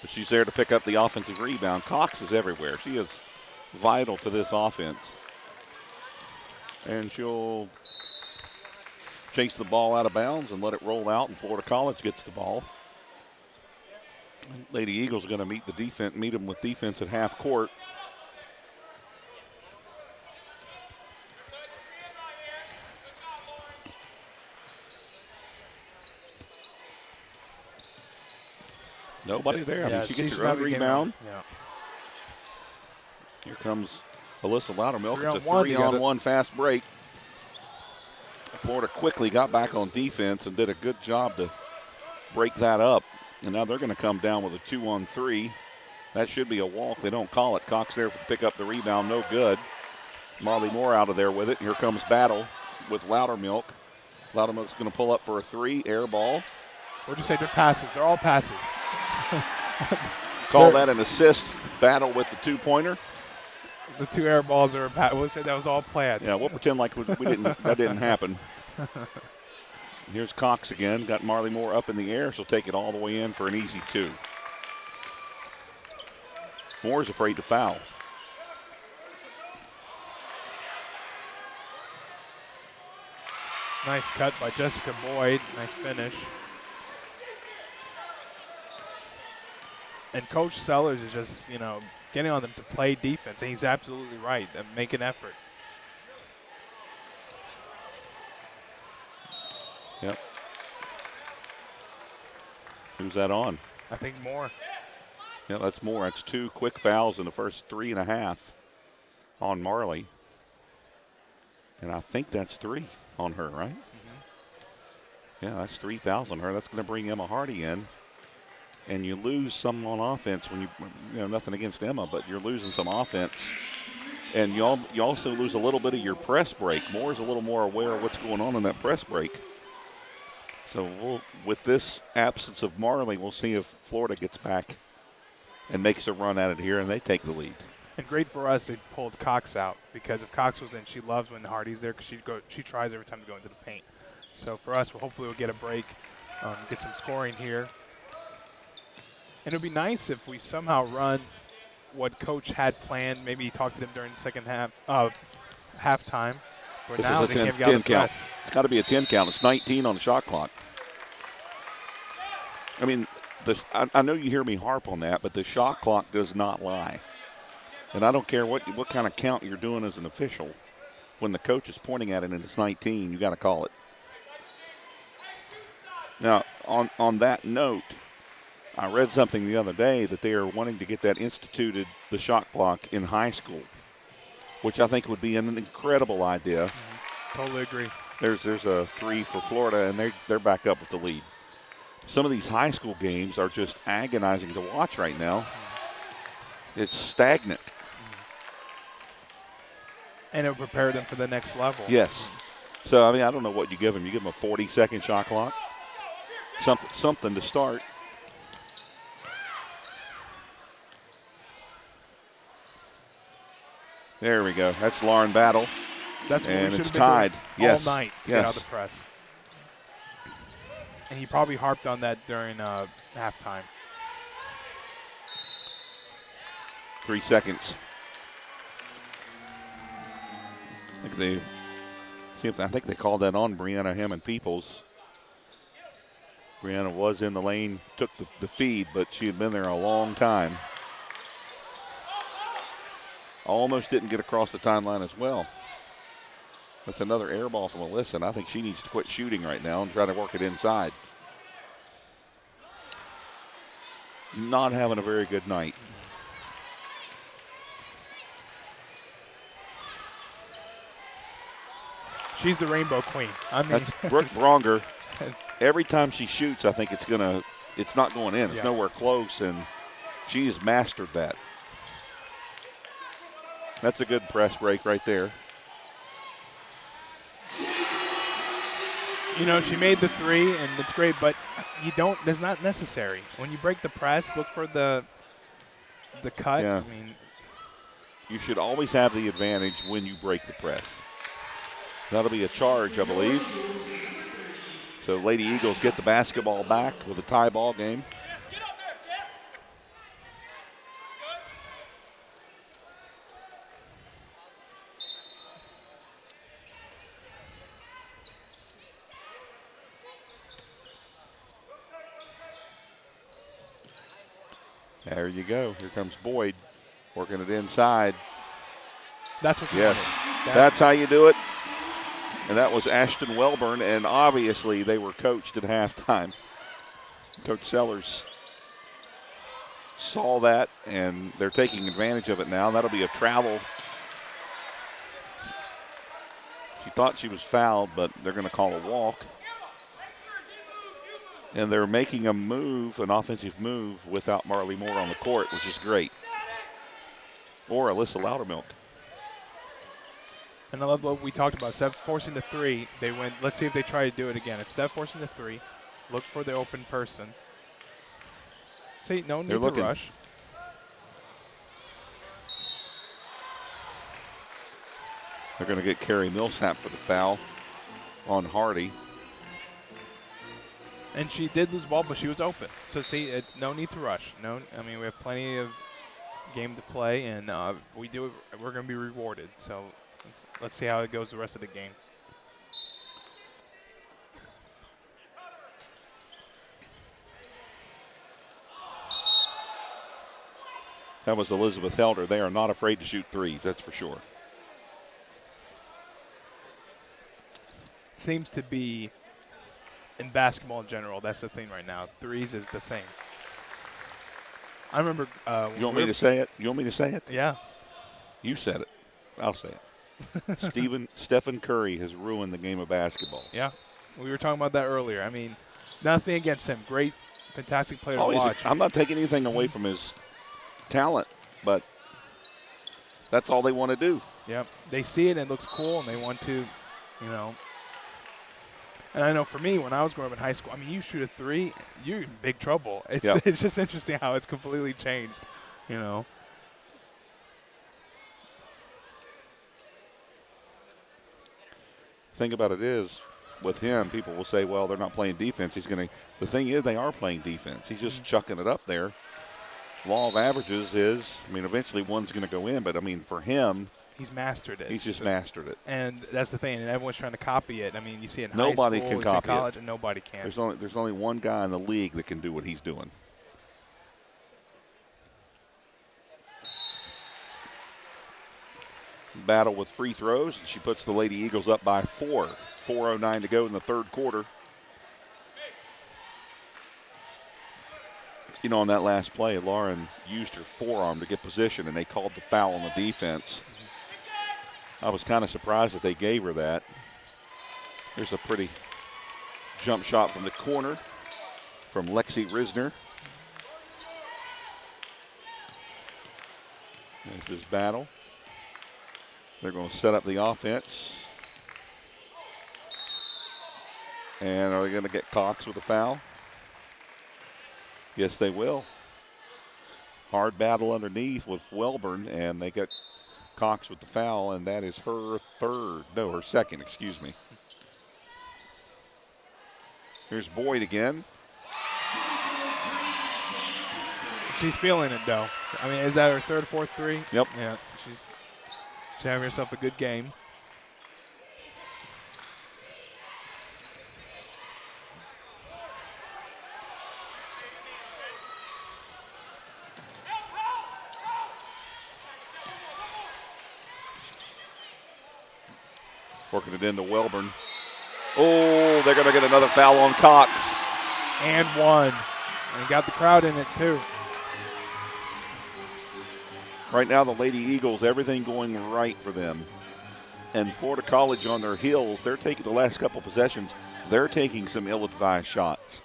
But she's there to pick up the offensive rebound. Cox is everywhere. She is vital to this offense. And she'll chase the ball out of bounds and let it roll out, and Florida College gets the ball. Lady Eagles are going to meet them with defense at half court. Nobody there. I mean, she gets her own rebound. Yeah. Here comes Alyssa Loudermilk. It's a 3-on-1 fast break. Florida quickly got back on defense and did a good job to break that up. And now they're going to come down with a 2-on-3. That should be a walk. They don't call it. Cox there to pick up the rebound. No good. Marley Moore out of there with it. Here comes Battle with Loudermilk. Loudermilk's going to pull up for a 3. Air ball. What'd you say? They're passes. They're all passes. Call that an assist. Battle with the 2-pointer. The 2 air balls are a pass. We'll say that was all planned. Yeah, we'll pretend like we didn't. That didn't happen. Here's Cox again. Got Marley Moore up in the air. She'll take it all the way in for an easy 2. Moore's afraid to foul. Nice cut by Jessica Boyd. Nice finish. And Coach Sellers is just, getting on them to play defense. And he's absolutely right. And make an effort. Yep. Who's that on? I think Moore. Yeah, that's Moore. That's 2 quick fouls in the first 3.5 on Marley. And I think that's 3 on her, right? Mm-hmm. Yeah, that's 3 fouls on her. That's going to bring Emma Hardy in. and you lose some on offense when you know, nothing against Emma, but you're losing some offense. And you also lose a little bit of your press break. Moore's a little more aware of what's going on in that press break. So with this absence of Marley, we'll see if Florida gets back and makes a run at it here, and they take the lead. And great for us, they pulled Cox out, because if Cox was in, she loves when Hardy's there because she tries every time to go into the paint. So for us, hopefully we'll get a break, get some scoring here. And it would be nice if we somehow run what Coach had planned. Maybe he talked to them during the second half, halftime. But This now is they a 10 can't get out of the count. press. It's got to be a 10 count. It's 19 on the shot clock. I mean, I know you hear me harp on that, but the shot clock does not lie. And I don't care what kind of count you're doing as an official. When the coach is pointing at it and it's 19, you got to call it. Now, on that note, I read something the other day that they are wanting to get that instituted, the shot clock, in high school, which I think would be an incredible idea. Totally agree. There's a 3 for Florida, and they're back up with the lead. Some of these high school games are just agonizing to watch right now. It's stagnant. And it will prepare them for the next level. Yes. So, I mean, I don't know what you give them. You give them a 40-second shot clock? Something to start. There we go. That's Lauren Battle. That's what and we should it's have been tied. doing Yes. all night to get out of the press. And he probably harped on that during halftime. 3 seconds. I think they called that on Brianna Hammond-Peoples. Brianna was in the lane, took the feed, but she had been there a long time. Almost didn't get across the timeline as well. That's another air ball from Alyssa, and I think she needs to quit shooting right now and try to work it inside. Not having a very good night. She's the rainbow queen. I mean, that's Brooke Bronger. Every time she shoots, I think it's not going in. It's nowhere close, and she has mastered that. That's a good press break right there. You know, she made the 3, and it's great, but that's not necessary. When you break the press, look for the cut. Yeah. I mean, you should always have the advantage when you break the press. That'll be a charge, I believe. So Lady Eagles get the basketball back with a tie ball game. There you go. Here comes Boyd working it inside. That's what you Yes, wanted. that's how you do it. And that was Ashton Welburn, and obviously they were coached at halftime. Coach Sellers saw that, and they're taking advantage of it now. That'll be a travel. She thought she was fouled, but they're going to call a walk. And they're making a move, an offensive move, without Marley Moore on the court, which is great. Or Alyssa Loudermilk. And I love what we talked about. Steph forcing the 3. They went, let's see if they try to do it again. It's Steph forcing the 3. Look for the open person. See, no need to rush. They're going to get Carrie Millsap for the foul on Hardy. And she did lose the ball, but she was open. So, see, it's no need to rush. I mean, we have plenty of game to play, and we do it, we're going to be rewarded. So, let's see how it goes the rest of the game. That was Elizabeth Helder. They are not afraid to shoot threes, that's for sure. Seems to be, in basketball in general, that's the thing right now. Threes is the thing. I remember. You want me to say it? You want me to say it? Yeah. You said it. I'll say it. Stephen Curry has ruined the game of basketball. Yeah. We were talking about that earlier. I mean, nothing against him. Great fantastic player to Oh, watch. I'm not taking anything away from his talent, but that's all they want to do. Yep. They see it and it looks cool, and they want to, you know. And I know for me, when I was growing up in high school, I mean, you shoot a three, you're in big trouble. It's it's just interesting how it's completely changed, you know. Thing about it is, with him, people will say, well, they're not playing defense. The thing is, they are playing defense. He's just chucking it up there. Law of averages is, I mean, eventually one's going to go in, but I mean, for him, he's mastered it. He's just mastered it. And that's the thing, and everyone's trying to copy it. I mean, you see it in nobody high school, can copy college, it. and nobody can. There's only one guy in the league that can do what he's doing. Battle with free throws, and she puts the Lady Eagles up by 4. 4:09 to go in the third quarter. You know, on that last play, Lauren used her forearm to get position, and they called the foul on the defense. I was kind of surprised that they gave her that. Here's a pretty jump shot from the corner from Lexi Risner. There's this battle. They're going to set up the offense. And are they going to get Cox with a foul? Yes, they will. Hard battle underneath with Welburn, and they get Cox with the foul, and that is her second, excuse me. Here's Boyd again. She's feeling it, though. I mean, is that her third, fourth three? Yep. Yeah, she's having herself a good game. Working it into Welburn. Oh, they're going to get another foul on Cox. And one. And got the crowd in it, too. Right now, the Lady Eagles, everything going right for them. And Florida College on their heels, they're taking the last couple possessions. They're taking some ill-advised shots.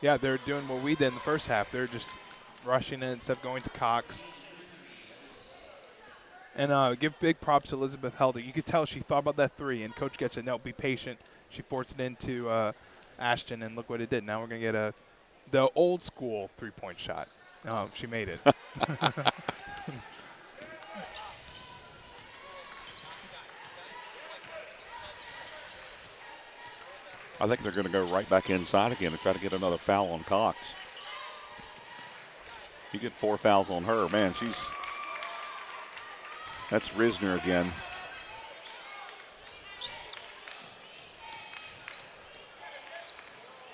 Yeah, they're doing what we did in the first half. They're just rushing in instead of going to Cox. And give big props to Elizabeth Helder. You could tell she thought about that three, and Coach gets it. No, be patient. She forced it into Ashton, and look what it did. Now we're going to get the old-school three-point shot. Oh, she made it. I think they're going to go right back inside again and try to get another foul on Cox. You get 4 fouls on her. Man, that's Risner again.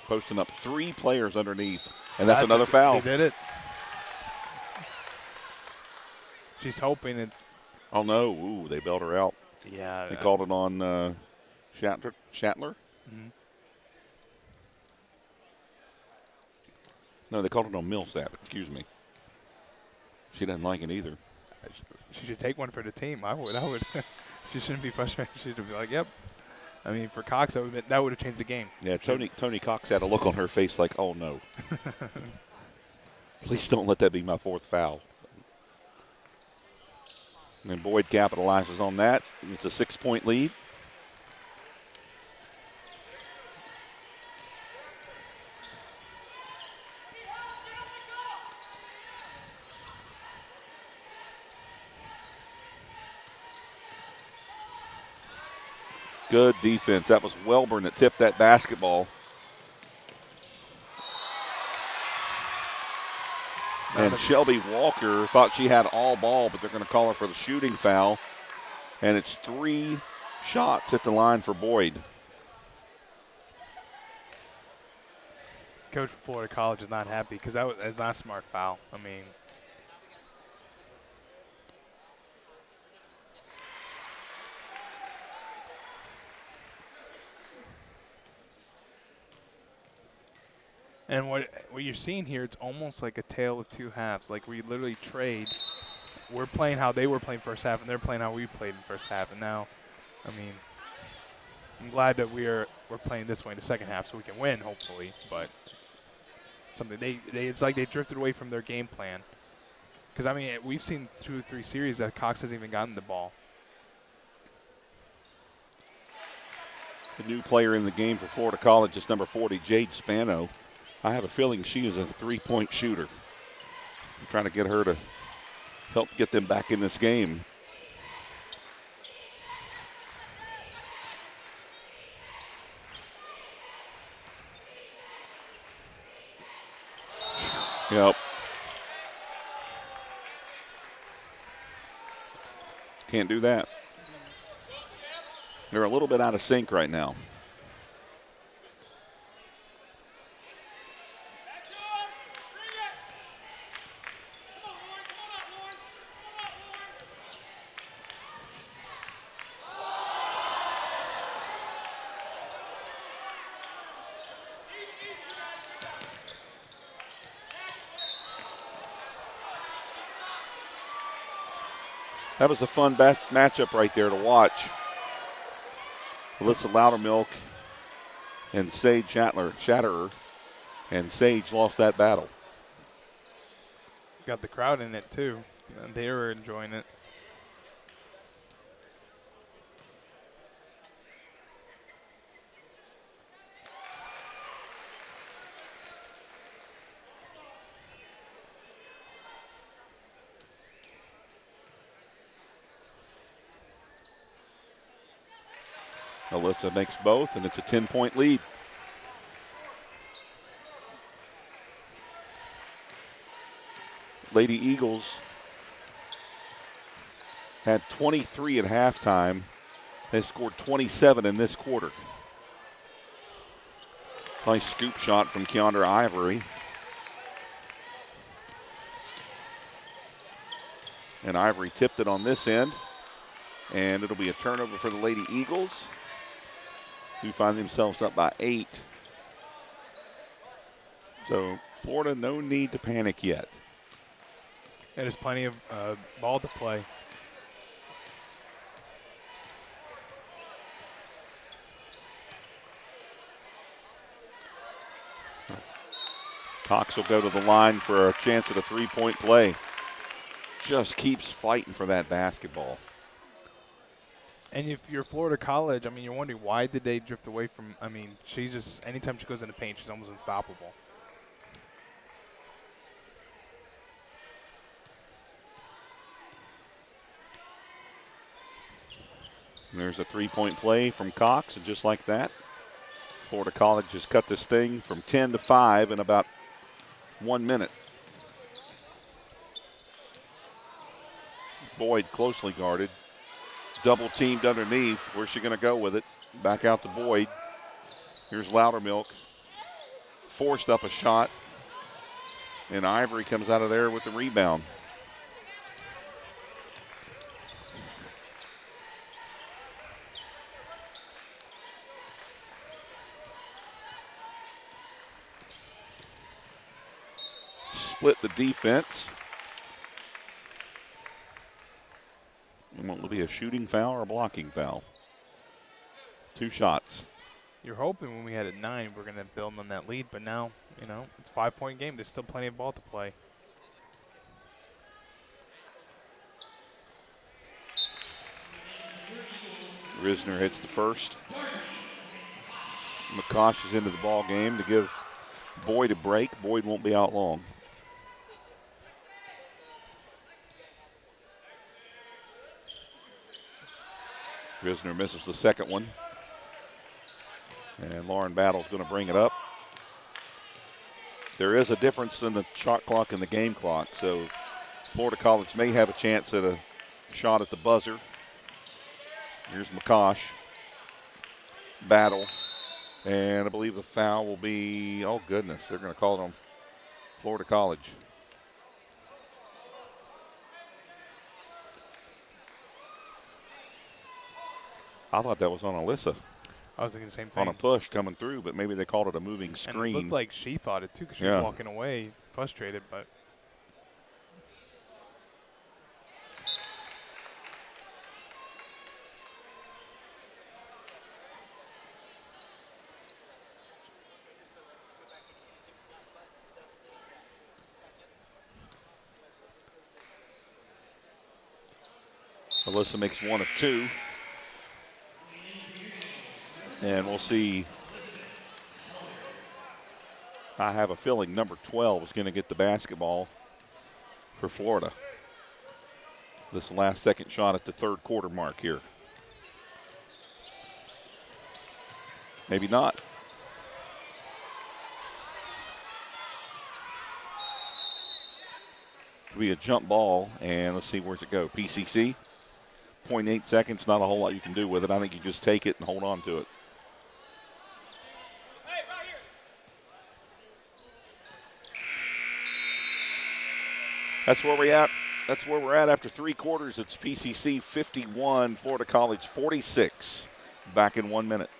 Posting up 3 players underneath, and that's another foul. They did it. She's hoping it's. Oh no! Ooh, they bailed her out. Yeah. They called it on Shatler. Mm-hmm. No, they called it on Millsap. Excuse me. She doesn't like it either. She should take one for the team. I would. She shouldn't be frustrated. She should be like, "Yep." I mean, for Cox, that would have changed the game. Yeah, Tony Cox had a look on her face like, "Oh no." Please don't let that be my 4th foul. And then Boyd capitalizes on that. It's a 6-point lead. Good defense. That was Welburn that tipped that basketball. And Shelby Walker thought she had all ball, but they're going to call her for the shooting foul. And it's 3 shots at the line for Boyd. Coach for Florida College is not happy because that's not a smart foul. I mean. And what you're seeing here, it's almost like a tale of two halves. Like we literally trade. We're playing how they were playing first half, and they're playing how we played in first half. And now, I mean, I'm glad that we're playing this way in the second half so we can win, hopefully. But it's something. It's like they drifted away from their game plan. Because, I mean, we've seen 2 or 3 series that Cox hasn't even gotten the ball. The new player in the game for Florida College is number 40, Jade Spano. I have a feeling she is a three-point shooter. I'm trying to get her to help get them back in this game. Yep. Can't do that. They're a little bit out of sync right now. That was a fun matchup right there to watch. Alyssa Loudermilk and Sage Chatterer, and Sage lost that battle. Got the crowd in it too, and they were enjoying it. Alyssa makes both, and it's a 10-point lead. Lady Eagles had 23 at halftime. They scored 27 in this quarter. Nice scoop shot from Keandra Ivory. And Ivory tipped it on this end. And it'll be a turnover for the Lady Eagles, who find themselves up by 8. So Florida, no need to panic yet. And there's plenty of ball to play. Cox will go to the line for a chance at a three-point play. Just keeps fighting for that basketball. And if you're Florida College, I mean, you're wondering why did they drift away from, I mean, she's just, anytime she goes in the paint, she's almost unstoppable. And there's a three-point play from Cox, and just like that, Florida College has cut this thing from 10 to 5 in about 1 minute. Boyd closely guarded. Double teamed underneath. Where's she going to go with it? Back out to Boyd. Here's Loudermilk. Forced up a shot. And Ivory comes out of there with the rebound. Split the defense. Will it be a shooting foul or a blocking foul? 2 shots. You're hoping when we had it 9, we're going to build on that lead, but now, you know, it's a 5-point game. There's still plenty of ball to play. Risner hits the first. McCosh is into the ball game to give Boyd a break. Boyd won't be out long. Risner misses the second one. And Lauren Battle's going to bring it up. There is a difference in the shot clock and the game clock, so Florida College may have a chance at a shot at the buzzer. Here's McCosh. Battle. And I believe the foul will be, oh goodness, they're going to call it on Florida College. I thought that was on Alyssa. I was thinking the same thing. On a push coming through, but maybe they called it a moving screen. And it looked like she thought it too, because she was walking away frustrated, but. Alyssa makes 1 of 2. And we'll see. I have a feeling number 12 is going to get the basketball for Florida. This last second shot at the third quarter mark here. Maybe not. It'll be a jump ball, and let's see where's it go. PCC, 0.8 seconds, not a whole lot you can do with it. I think you just take it and hold on to it. That's where we're at. That's where we're at after 3 quarters. It's PCC 51, Florida College 46. Back in 1 minute.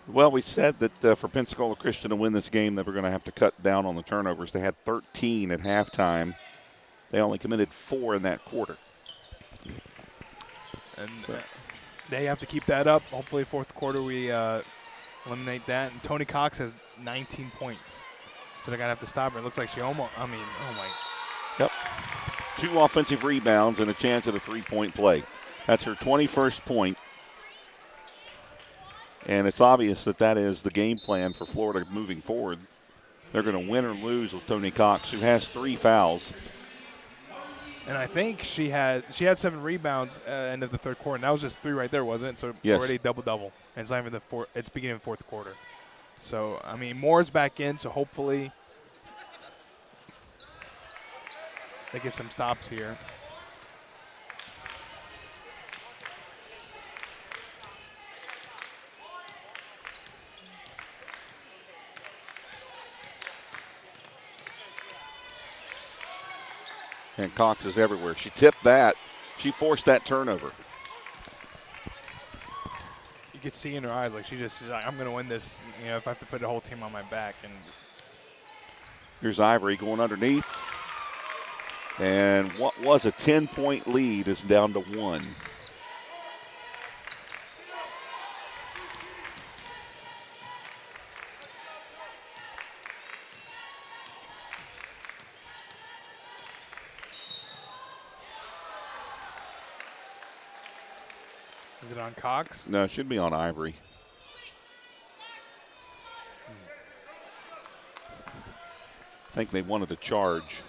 Well, we said that for Pensacola Christian to win this game, they were going to have to cut down on the turnovers. They had 13 at halftime. They only committed 4 in that quarter. And they have to keep that up. Hopefully, fourth quarter we eliminate that. And Tony Cox has 19 points, so they're gonna have to stop her. It looks like she almost. I mean, oh my. Yep. 2 offensive rebounds and a chance at a 3-point play. That's her 21st point. And it's obvious that that is the game plan for Florida moving forward. They're going to win or lose with Tony Cox, who has 3 fouls. And I think she had 7 rebounds end of the third quarter. And that was just 3 right there, wasn't it? So yes. Already double-double. And it's not even it's beginning of fourth quarter. So, I mean, Moore's back in, so hopefully they get some stops here. And Cox is everywhere. She tipped that. She forced that turnover. You could see in her eyes, like she's like, I'm going to win this, you know, if I have to put the whole team on my back. And here's Ivory going underneath. And what was a 10-point lead is down to 1. Is it on Cox? No, it should be on Ivory. I think they wanted a charge.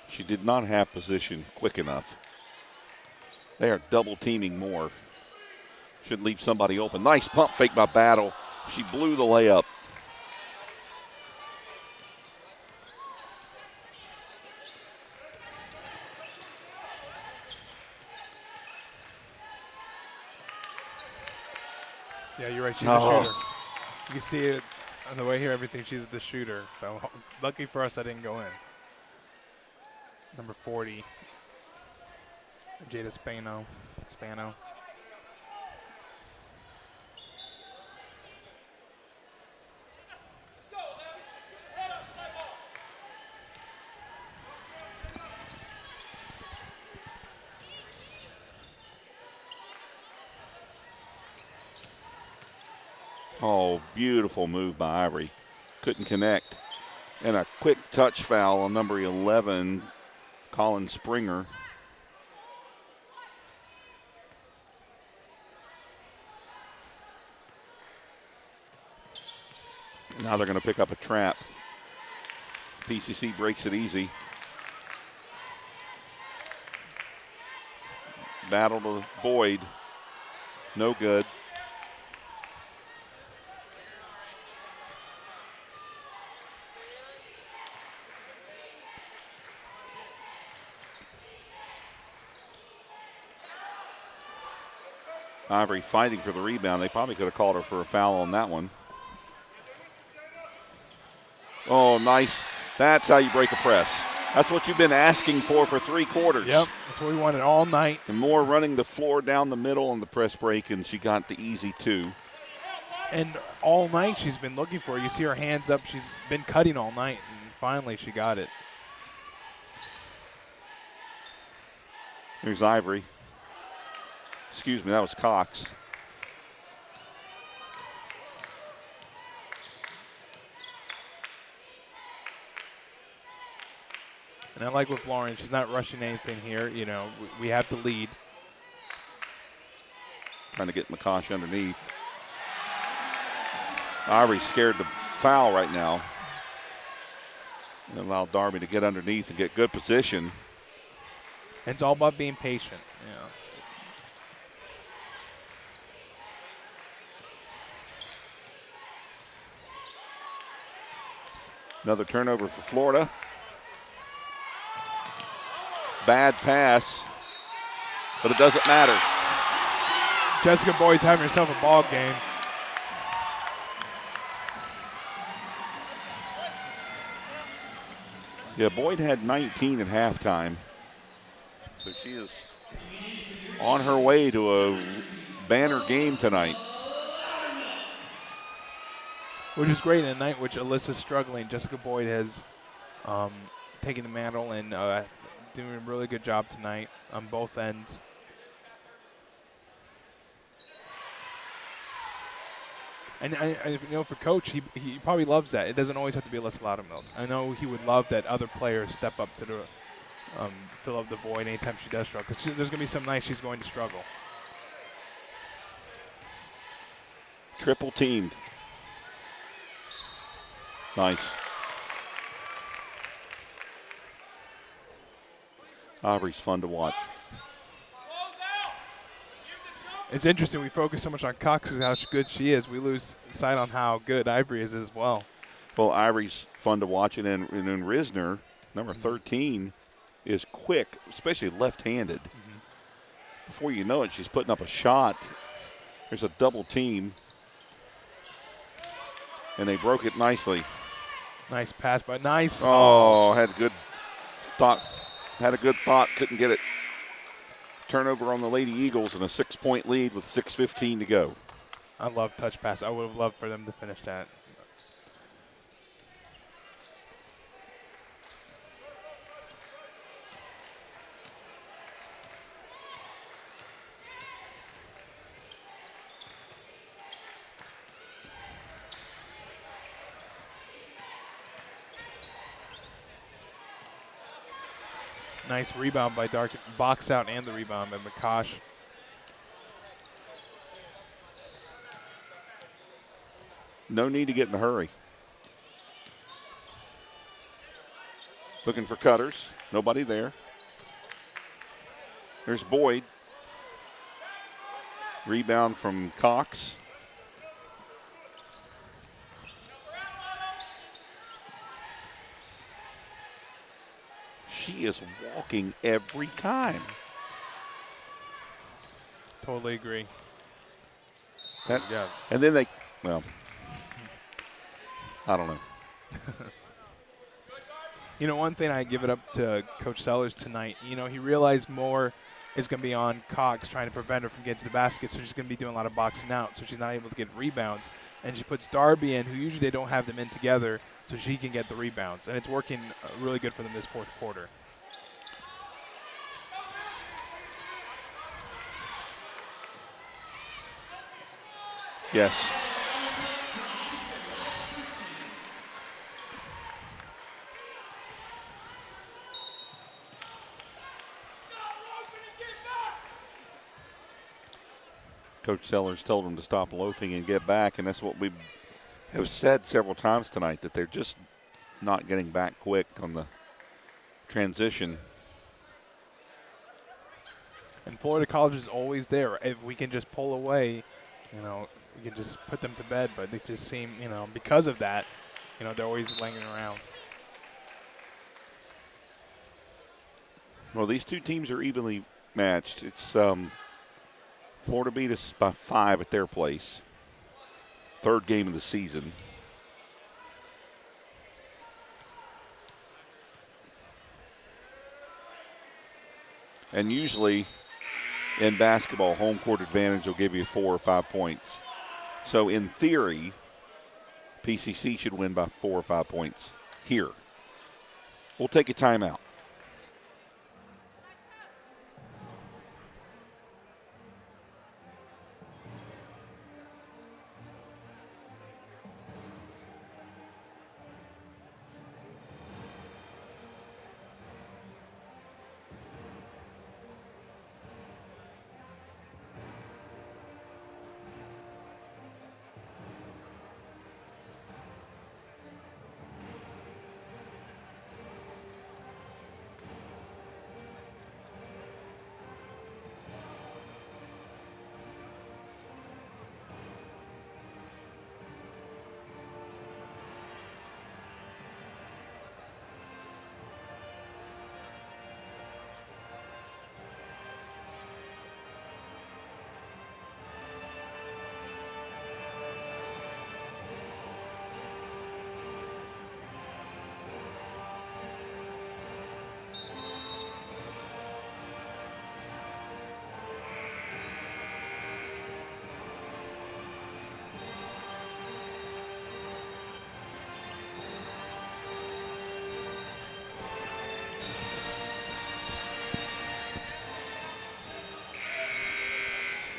She did not have position quick enough. They are double teaming Moore. Should leave somebody open. Nice pump fake by Battle. She blew the layup. Yeah, you're right. She's a shooter. You can see it on the way here, everything. She's the shooter. So lucky for us, I didn't go in. Number 40, Jada Spano. Oh, beautiful move by Ivory. Couldn't connect. And a quick touch foul on number 11, Colin Springer. Now they're going to pick up a trap. PCC breaks it easy. Battle to Boyd. No good. Ivory fighting for the rebound. They probably could have called her for a foul on that one. Oh, nice. That's how you break a press. That's what you've been asking for 3 quarters. Yep, that's what we wanted all night. And more running the floor down the middle on the press break, and she got the easy 2. And all night she's been looking for it. You see her hands up. She's been cutting all night, and finally she got it. Here's Ivory. Excuse me, that was Cox. And I like with Lauren, she's not rushing anything here. You know, we have to lead. Trying to get McCosh underneath. Ivory's scared to foul right now. And allow Darby to get underneath and get good position. And it's all about being patient. You know. Another turnover for Florida. Bad pass, but it doesn't matter. Jessica Boyd's having herself a ball game. Yeah, Boyd had 19 at halftime. So she is on her way to a banner game tonight. Which is great in a night which Alyssa's struggling. Jessica Boyd has taken the mantle and doing a really good job tonight on both ends. And I you know, for Coach, he probably loves that. It doesn't always have to be Alyssa Loudermilk. I know he would love that other players step up to the fill up the void anytime she does struggle. Because there's going to be some nights she's going to struggle. Triple teamed. Nice. Ivory's fun to watch. It's interesting. We focus so much on Cox and how good she is. We lose sight on how good Ivory is as well. Well, Ivory's fun to watch, and then Risner, number 13, is quick, especially left-handed. Before you know it, she's putting up a shot. There's a double team, and they broke it nicely. Nice pass, but nice. Oh, had a good thought. Had a good thought, couldn't get it. Turnover on the Lady Eagles and a 6-point lead with 6:15 to go. I love touch pass. I would have loved for them to finish that. Nice rebound by Dark. Box out and the rebound by McCosh. No need to get in a hurry. Looking for cutters. Nobody there. There's Boyd. Rebound from Cox. She is walking every time. Totally agree. Yeah. And then they, well, I don't know. You know, one thing I give it up to Coach Sellers tonight, you know, he realized more is going to be on Cox trying to prevent her from getting to the basket, so she's going to be doing a lot of boxing out, so she's not able to get rebounds. And she puts Darby in, who usually they don't have them in together, so she can get the rebounds. And it's working really good for them this fourth quarter. Yes. Coach Sellers told them to stop loafing and get back, and that's what we have said several times tonight, that they're just not getting back quick on the transition. And Florida College is always there. If we can just pull away, you know, we can just put them to bed. But they just seem, you know, because of that, you know, they're always laying around. Well, these two teams are evenly matched. It's Florida beat us by 5 at their place. Third game of the season. And usually in basketball, home court advantage will give you 4 or 5 points. So in theory, PCC should win by 4 or 5 points here. We'll take a timeout.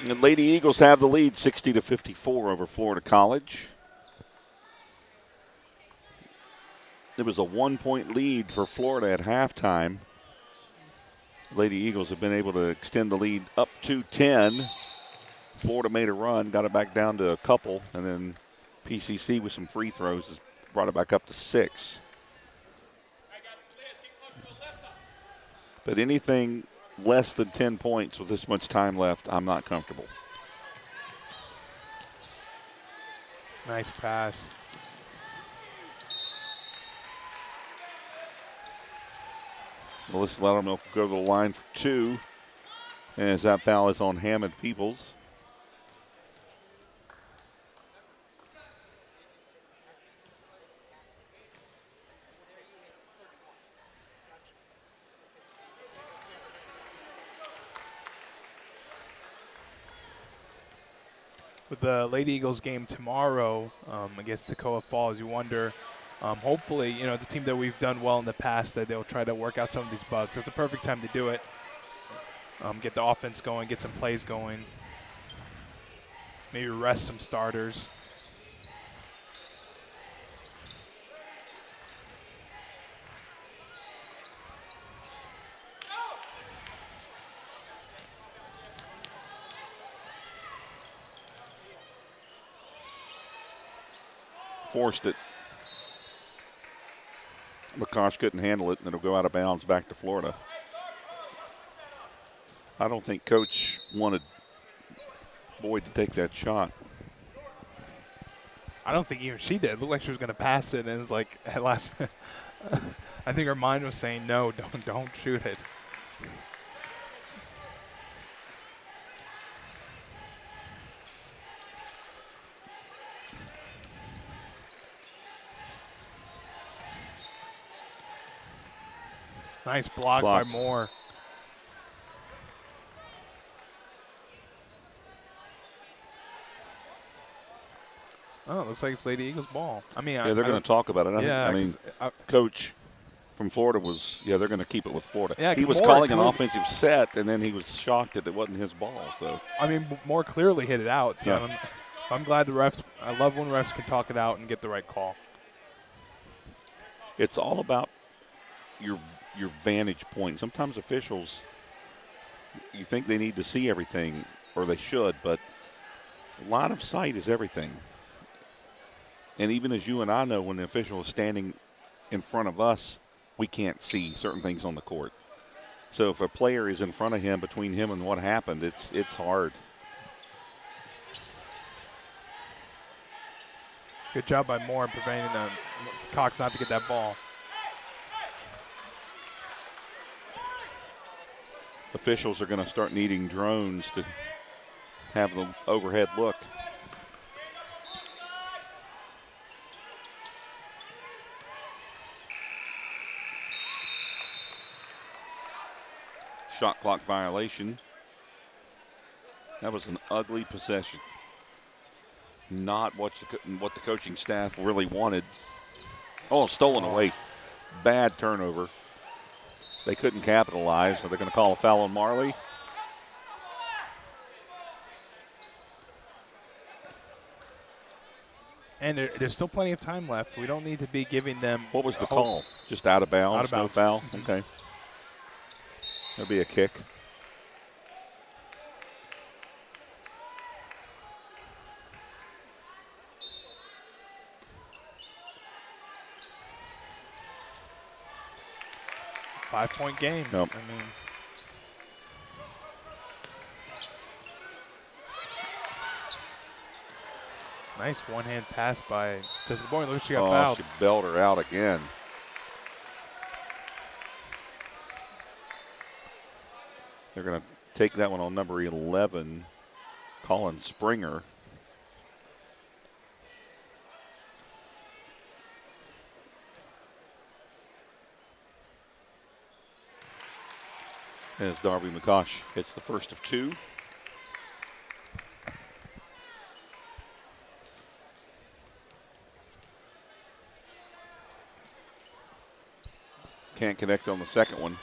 The Lady Eagles have the lead 60-54 over Florida College. There was a 1-point lead for Florida at halftime. Lady Eagles have been able to extend the lead up to 10. Florida made a run, got it back down to a couple, and then PCC with some free throws has brought it back up to 6. But anything less than 10 points with this much time left, I'm not comfortable. Nice pass. Melissa Loudermilk will go to the line for 2, as that foul is on Hammond Peoples. With the Lady Eagles game tomorrow against Toccoa Falls, you wonder, hopefully, you know, it's a team that we've done well in the past, that they'll try to work out some of these bugs. It's a perfect time to do it. Get the offense going, get some plays going. Maybe rest some starters. Forced it. McCosh couldn't handle it, and it'll go out of bounds back to Florida. I don't think Coach wanted Boyd to take that shot. I don't think even she did. It looked like she was going to pass it, and it's like at last minute. I think her mind was saying, no, don't shoot it. Nice block by Moore. Oh, it looks like it's Lady Eagles ball. I mean, yeah, they're going to talk about it. Yeah, I mean, Coach from Florida was, they're going to keep it with Florida. Yeah, he was calling an offensive set, and then he was shocked that it wasn't his ball. So I mean, Moore clearly hit it out. So yeah. I'm glad the refs. I love when refs can talk it out and get the right call. It's all about your vantage point. Sometimes officials, you think they need to see everything, or they should, but Line of sight is everything. And even as you and I know, when the official is standing in front of us, we can't see certain things on the court. So if a player is in front of him, between him and what happened, it's hard. Good job by Moore in preventing Cox not to get that ball. Officials are going to start needing drones to have the overhead look. Shot clock violation. That was an ugly possession. Not what the coaching staff really wanted. Oh, stolen away. Bad turnover. They couldn't capitalize, so they're going to call a foul on Marley. And there's still plenty of time left. We don't need to be giving them. What was the call? Just out of bounds? Out of bounds. No foul? Okay. That'll be a kick. Five-point game. Nope. I mean, nice one-hand pass by Jessica Boyne. Looks like she got fouled. She bailed her out again. They're going to take that one on number 11, Colin Springer. As Darby McCosh hits the first of two. Can't connect on the second one.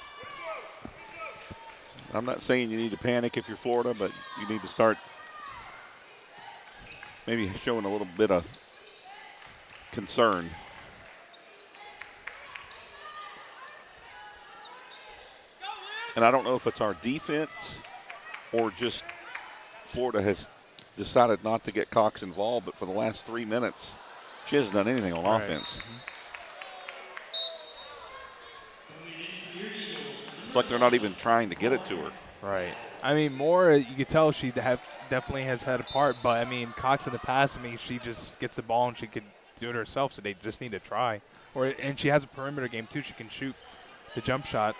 I'm not saying you need to panic if you're Florida, but you need to start maybe showing a little bit of concern. And I don't know if it's our defense or just Florida has decided not to get Cox involved, but for the last 3 minutes, she hasn't done anything on offense. Mm-hmm. It's like they're not even trying to get it to her. Right. I mean, Moore, you could tell she definitely has had a part, but I mean, Cox in the past, I mean, she just gets the ball and she could do it herself, so they just need to try. And she has a perimeter game too. She can shoot the jump shot.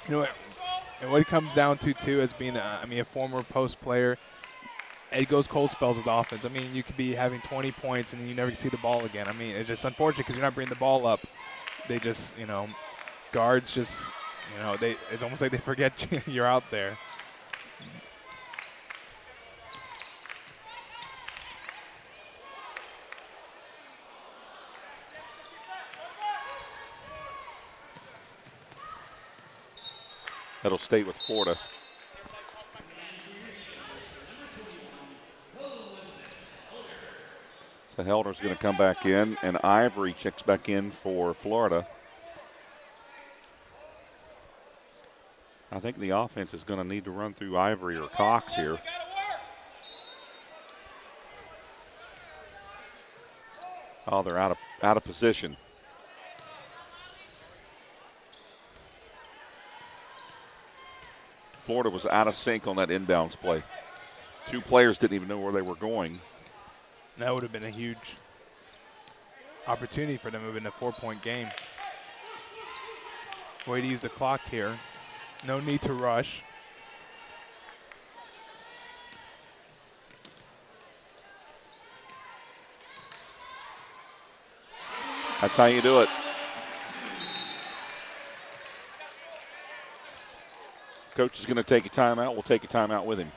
You know what? And what it comes down to, too, as being, a former post player, it goes cold spells with offense. I mean, you could be having 20 points and you never see the ball again. I mean, it's just unfortunate because you're not bringing the ball up. They just, guards just, it's almost like they forget you're out there. That'll stay with Florida. So Helder's going to come back in, and Ivory checks back in for Florida. I think the offense is going to need to run through Ivory or Cox here. Oh, they're out of position. Florida was out of sync on that inbounds play. Two players didn't even know where they were going. That would have been a huge opportunity for them. It would have been a 4-point game. Way to use the clock here. No need to rush. That's how you do it. Coach is going to take a timeout. We'll take a timeout with him.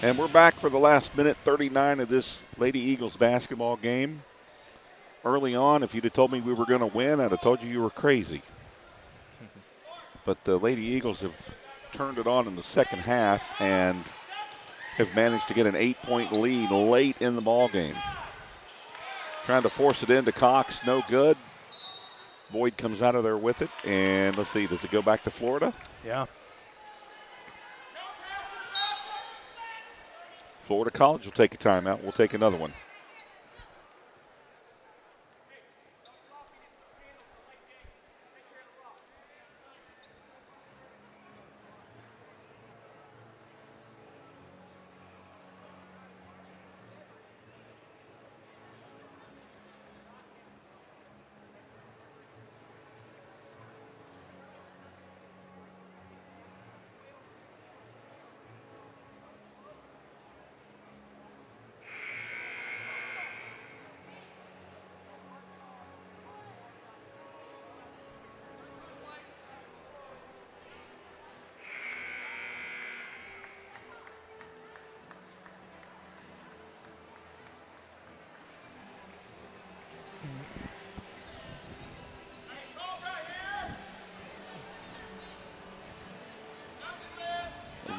And we're back for the last minute 39 of this Lady Eagles basketball game. Early on, if you'd have told me we were going to win, I'd have told you were crazy. But the Lady Eagles have turned it on in the second half and have managed to get an 8-point lead late in the ball game. Trying to force it into Cox, no good. Boyd comes out of there with it, and let's see, does it go back to Florida? Yeah. Florida College will take a timeout. We'll take another one.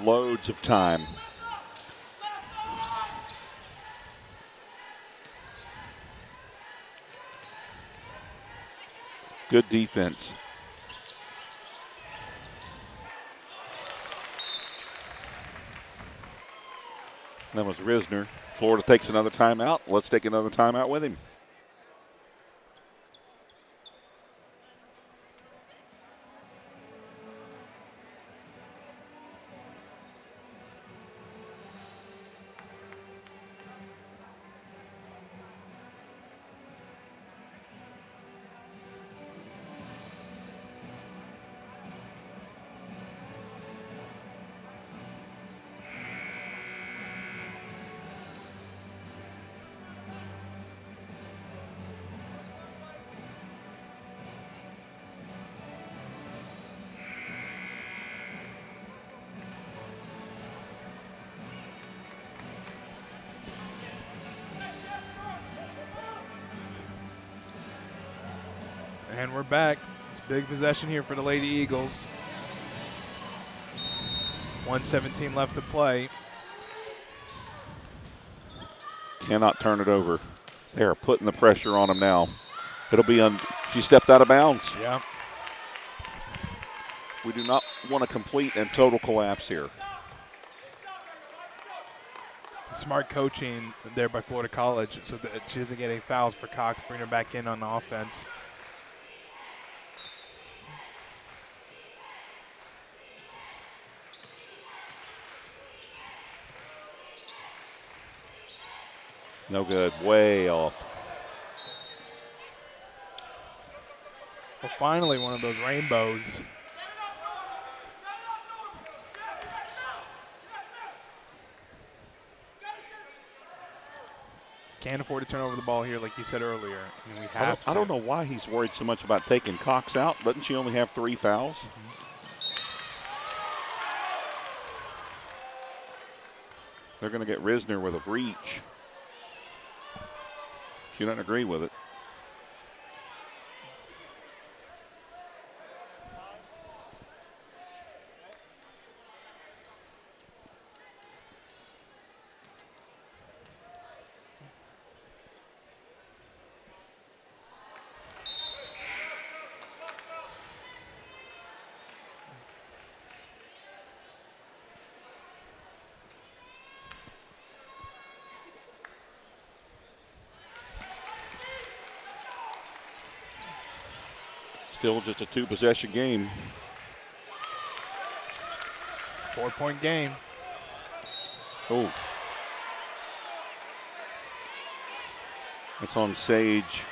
Loads of time. Good defense. That was Risner. Florida takes another timeout. Let's take another timeout with him. And we're back. It's a big possession here for the Lady Eagles. 1:17 left to play. Cannot turn it over. They are putting the pressure on him now. It'll be on. She stepped out of bounds. Yeah. We do not want a complete and total collapse here. Smart coaching there by Florida College so that she doesn't get any fouls for Cox. Bring her back in on the offense. No good. Way off. Well, finally one of those rainbows. Can't afford to turn over the ball here, like you said earlier. I mean, we have I don't know why he's worried so much about taking Cox out. Doesn't she only have 3 fouls? They're going to get Risner with a reach. She doesn't agree with it. Still just a 2-possession game. 4-point game. Oh. That's on Sage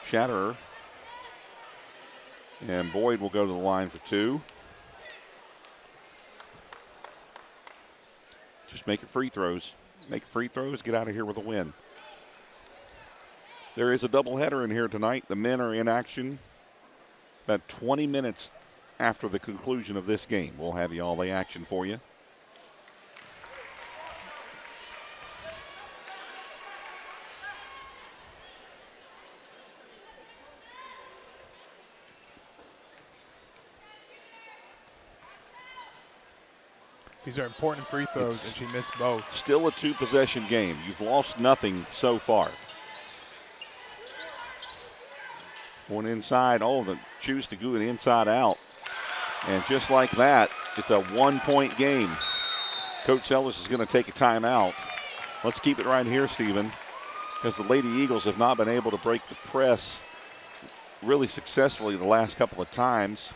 Shatterer. And Boyd will go to the line for 2. Just make it free throws. Make free throws, get out of here with a win. There is a doubleheader in here tonight. The men are in action about 20 minutes after the conclusion of this game. We'll have you all the action for you. These are important free throws, and she missed both. Still a 2-possession game. You've lost nothing so far. Going inside, all of them choose to go an inside out. And just like that, it's a 1-point game. Coach Sellers is going to take a timeout. Let's keep it right here, Stephen, because the Lady Eagles have not been able to break the press really successfully the last couple of times.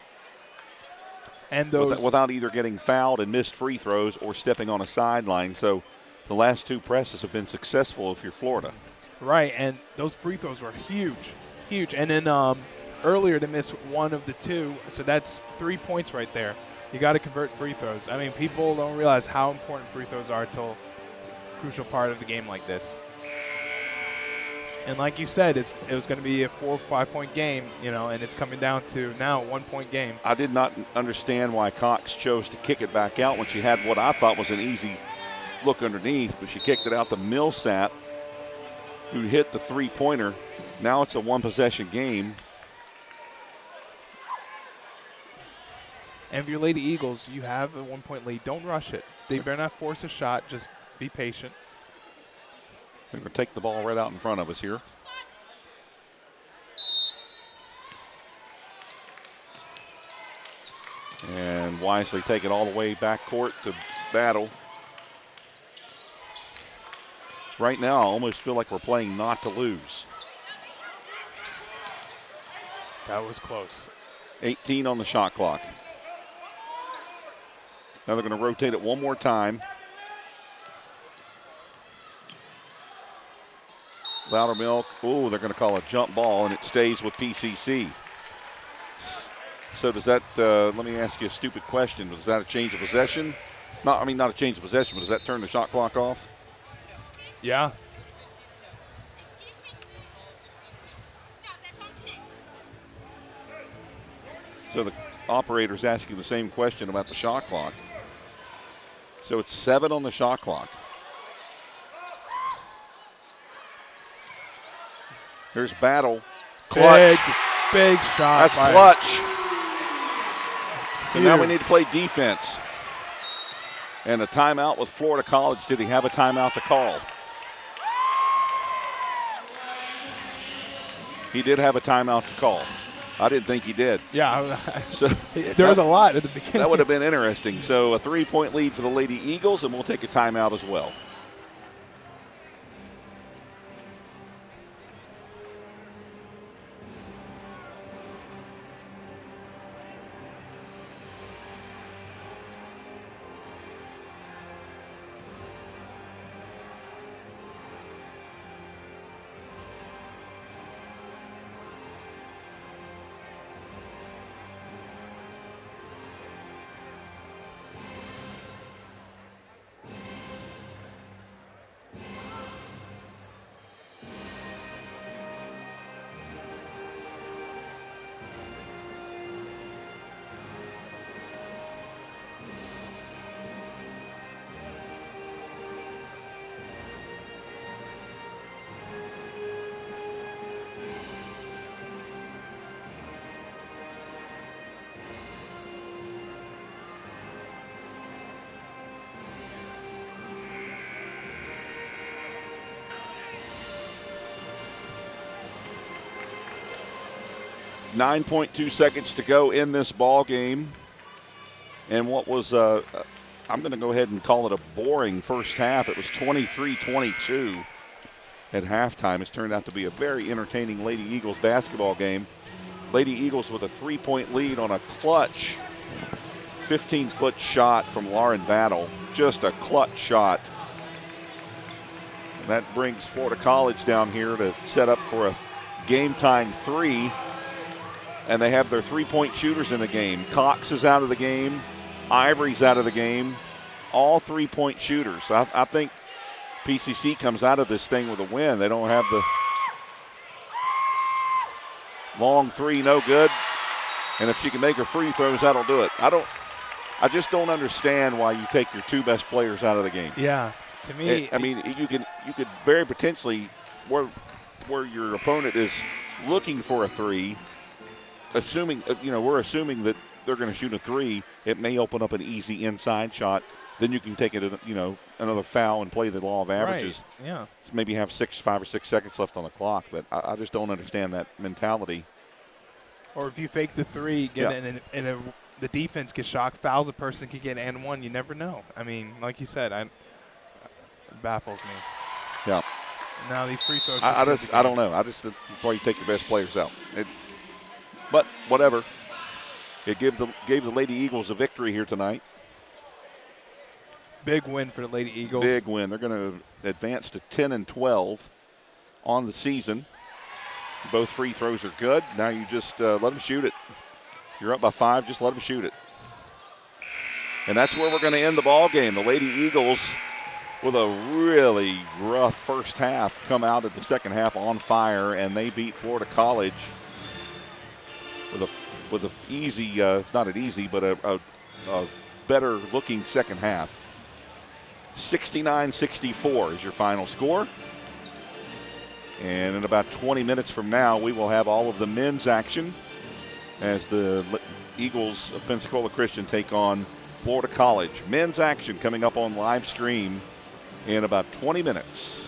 And those without either getting fouled and missed free throws or stepping on a sideline. So the last 2 presses have been successful if you're Florida. Right, and those free throws were huge. And then earlier they missed 1 of the 2, so that's 3 points right there. You got to convert free throws. I mean, people don't realize how important free throws are until a crucial part of the game like this. And like you said, it was going to be a 4 or 5 point game, and it's coming down to now a 1-point game. I did not understand why Cox chose to kick it back out when she had what I thought was an easy look underneath, but she kicked it out to Millsap, who hit the 3-pointer. Now it's a 1-possession game. And for your Lady Eagles, you have a 1-point lead. Don't rush it. They better not force a shot. Just be patient. They're going to take the ball right out in front of us here. And wisely take it all the way back court to Battle. Right now, I almost feel like we're playing not to lose. That was close. 18 on the shot clock. Now they're going to rotate it one more time. Loudermilk, they're going to call a jump ball, and it stays with PCC. So does that, let me ask you a stupid question. Was that a change of possession? Not a change of possession, but does that turn the shot clock off? Yeah. So the operator's asking the same question about the shot clock. So it's 7 on the shot clock. Here's Battle. Clutch. Big shot. That's clutch. So now we need to play defense. And a timeout with Florida College. Did he have a timeout to call? He did have a timeout to call. I didn't think he did. Yeah. So there was a lot at the beginning. That would have been interesting. So a 3-point lead for the Lady Eagles, and we'll take a timeout as well. .2 seconds to go in this ball game. And what was, I'm going to go ahead and call it a boring first half. It was 23-22 at halftime. It's turned out to be a very entertaining Lady Eagles basketball game. Lady Eagles with a 3-point lead on a clutch 15-foot shot from Lauren Battle. Just a clutch shot. And that brings Florida College down here to set up for a game-tying 3. And they have their 3-point shooters in the game. Cox is out of the game. Ivory's out of the game. All 3-point shooters. I think PCC comes out of this thing with a win. They don't have the long 3, no good. And if she can make her free throws, that'll do it. I just don't understand why you take your 2 best players out of the game. Yeah, to me, you could very potentially, where your opponent is looking for a 3. Assuming, we're assuming that they're going to shoot a 3, it may open up an easy inside shot then you can take it, another foul and play the law of averages. Right. Yeah. So maybe have 5 or 6 seconds left on the clock, but I just don't understand that mentality. Or if you fake the three, get in, and the defense gets shocked, fouls a person, can get and one. You never know. I mean, like you said, it baffles me. Yeah. Now these free throws. I don't know. I just before you take your best players out. But whatever. It gave the Lady Eagles a victory here tonight. Big win for the Lady Eagles. Big win. They're going to advance to 10-12 on the season. Both free throws are good. Now you just let them shoot it. You're up by 5. Just let them shoot it. And that's where we're going to end the ball game. The Lady Eagles, with a really rough first half, come out at the second half on fire, and they beat Florida College with a easy, not an easy, but a better looking second half. 69-64 is your final score. And in about 20 minutes from now, we will have all of the men's action as the Eagles of Pensacola Christian take on Florida College. Men's action coming up on live stream in about 20 minutes.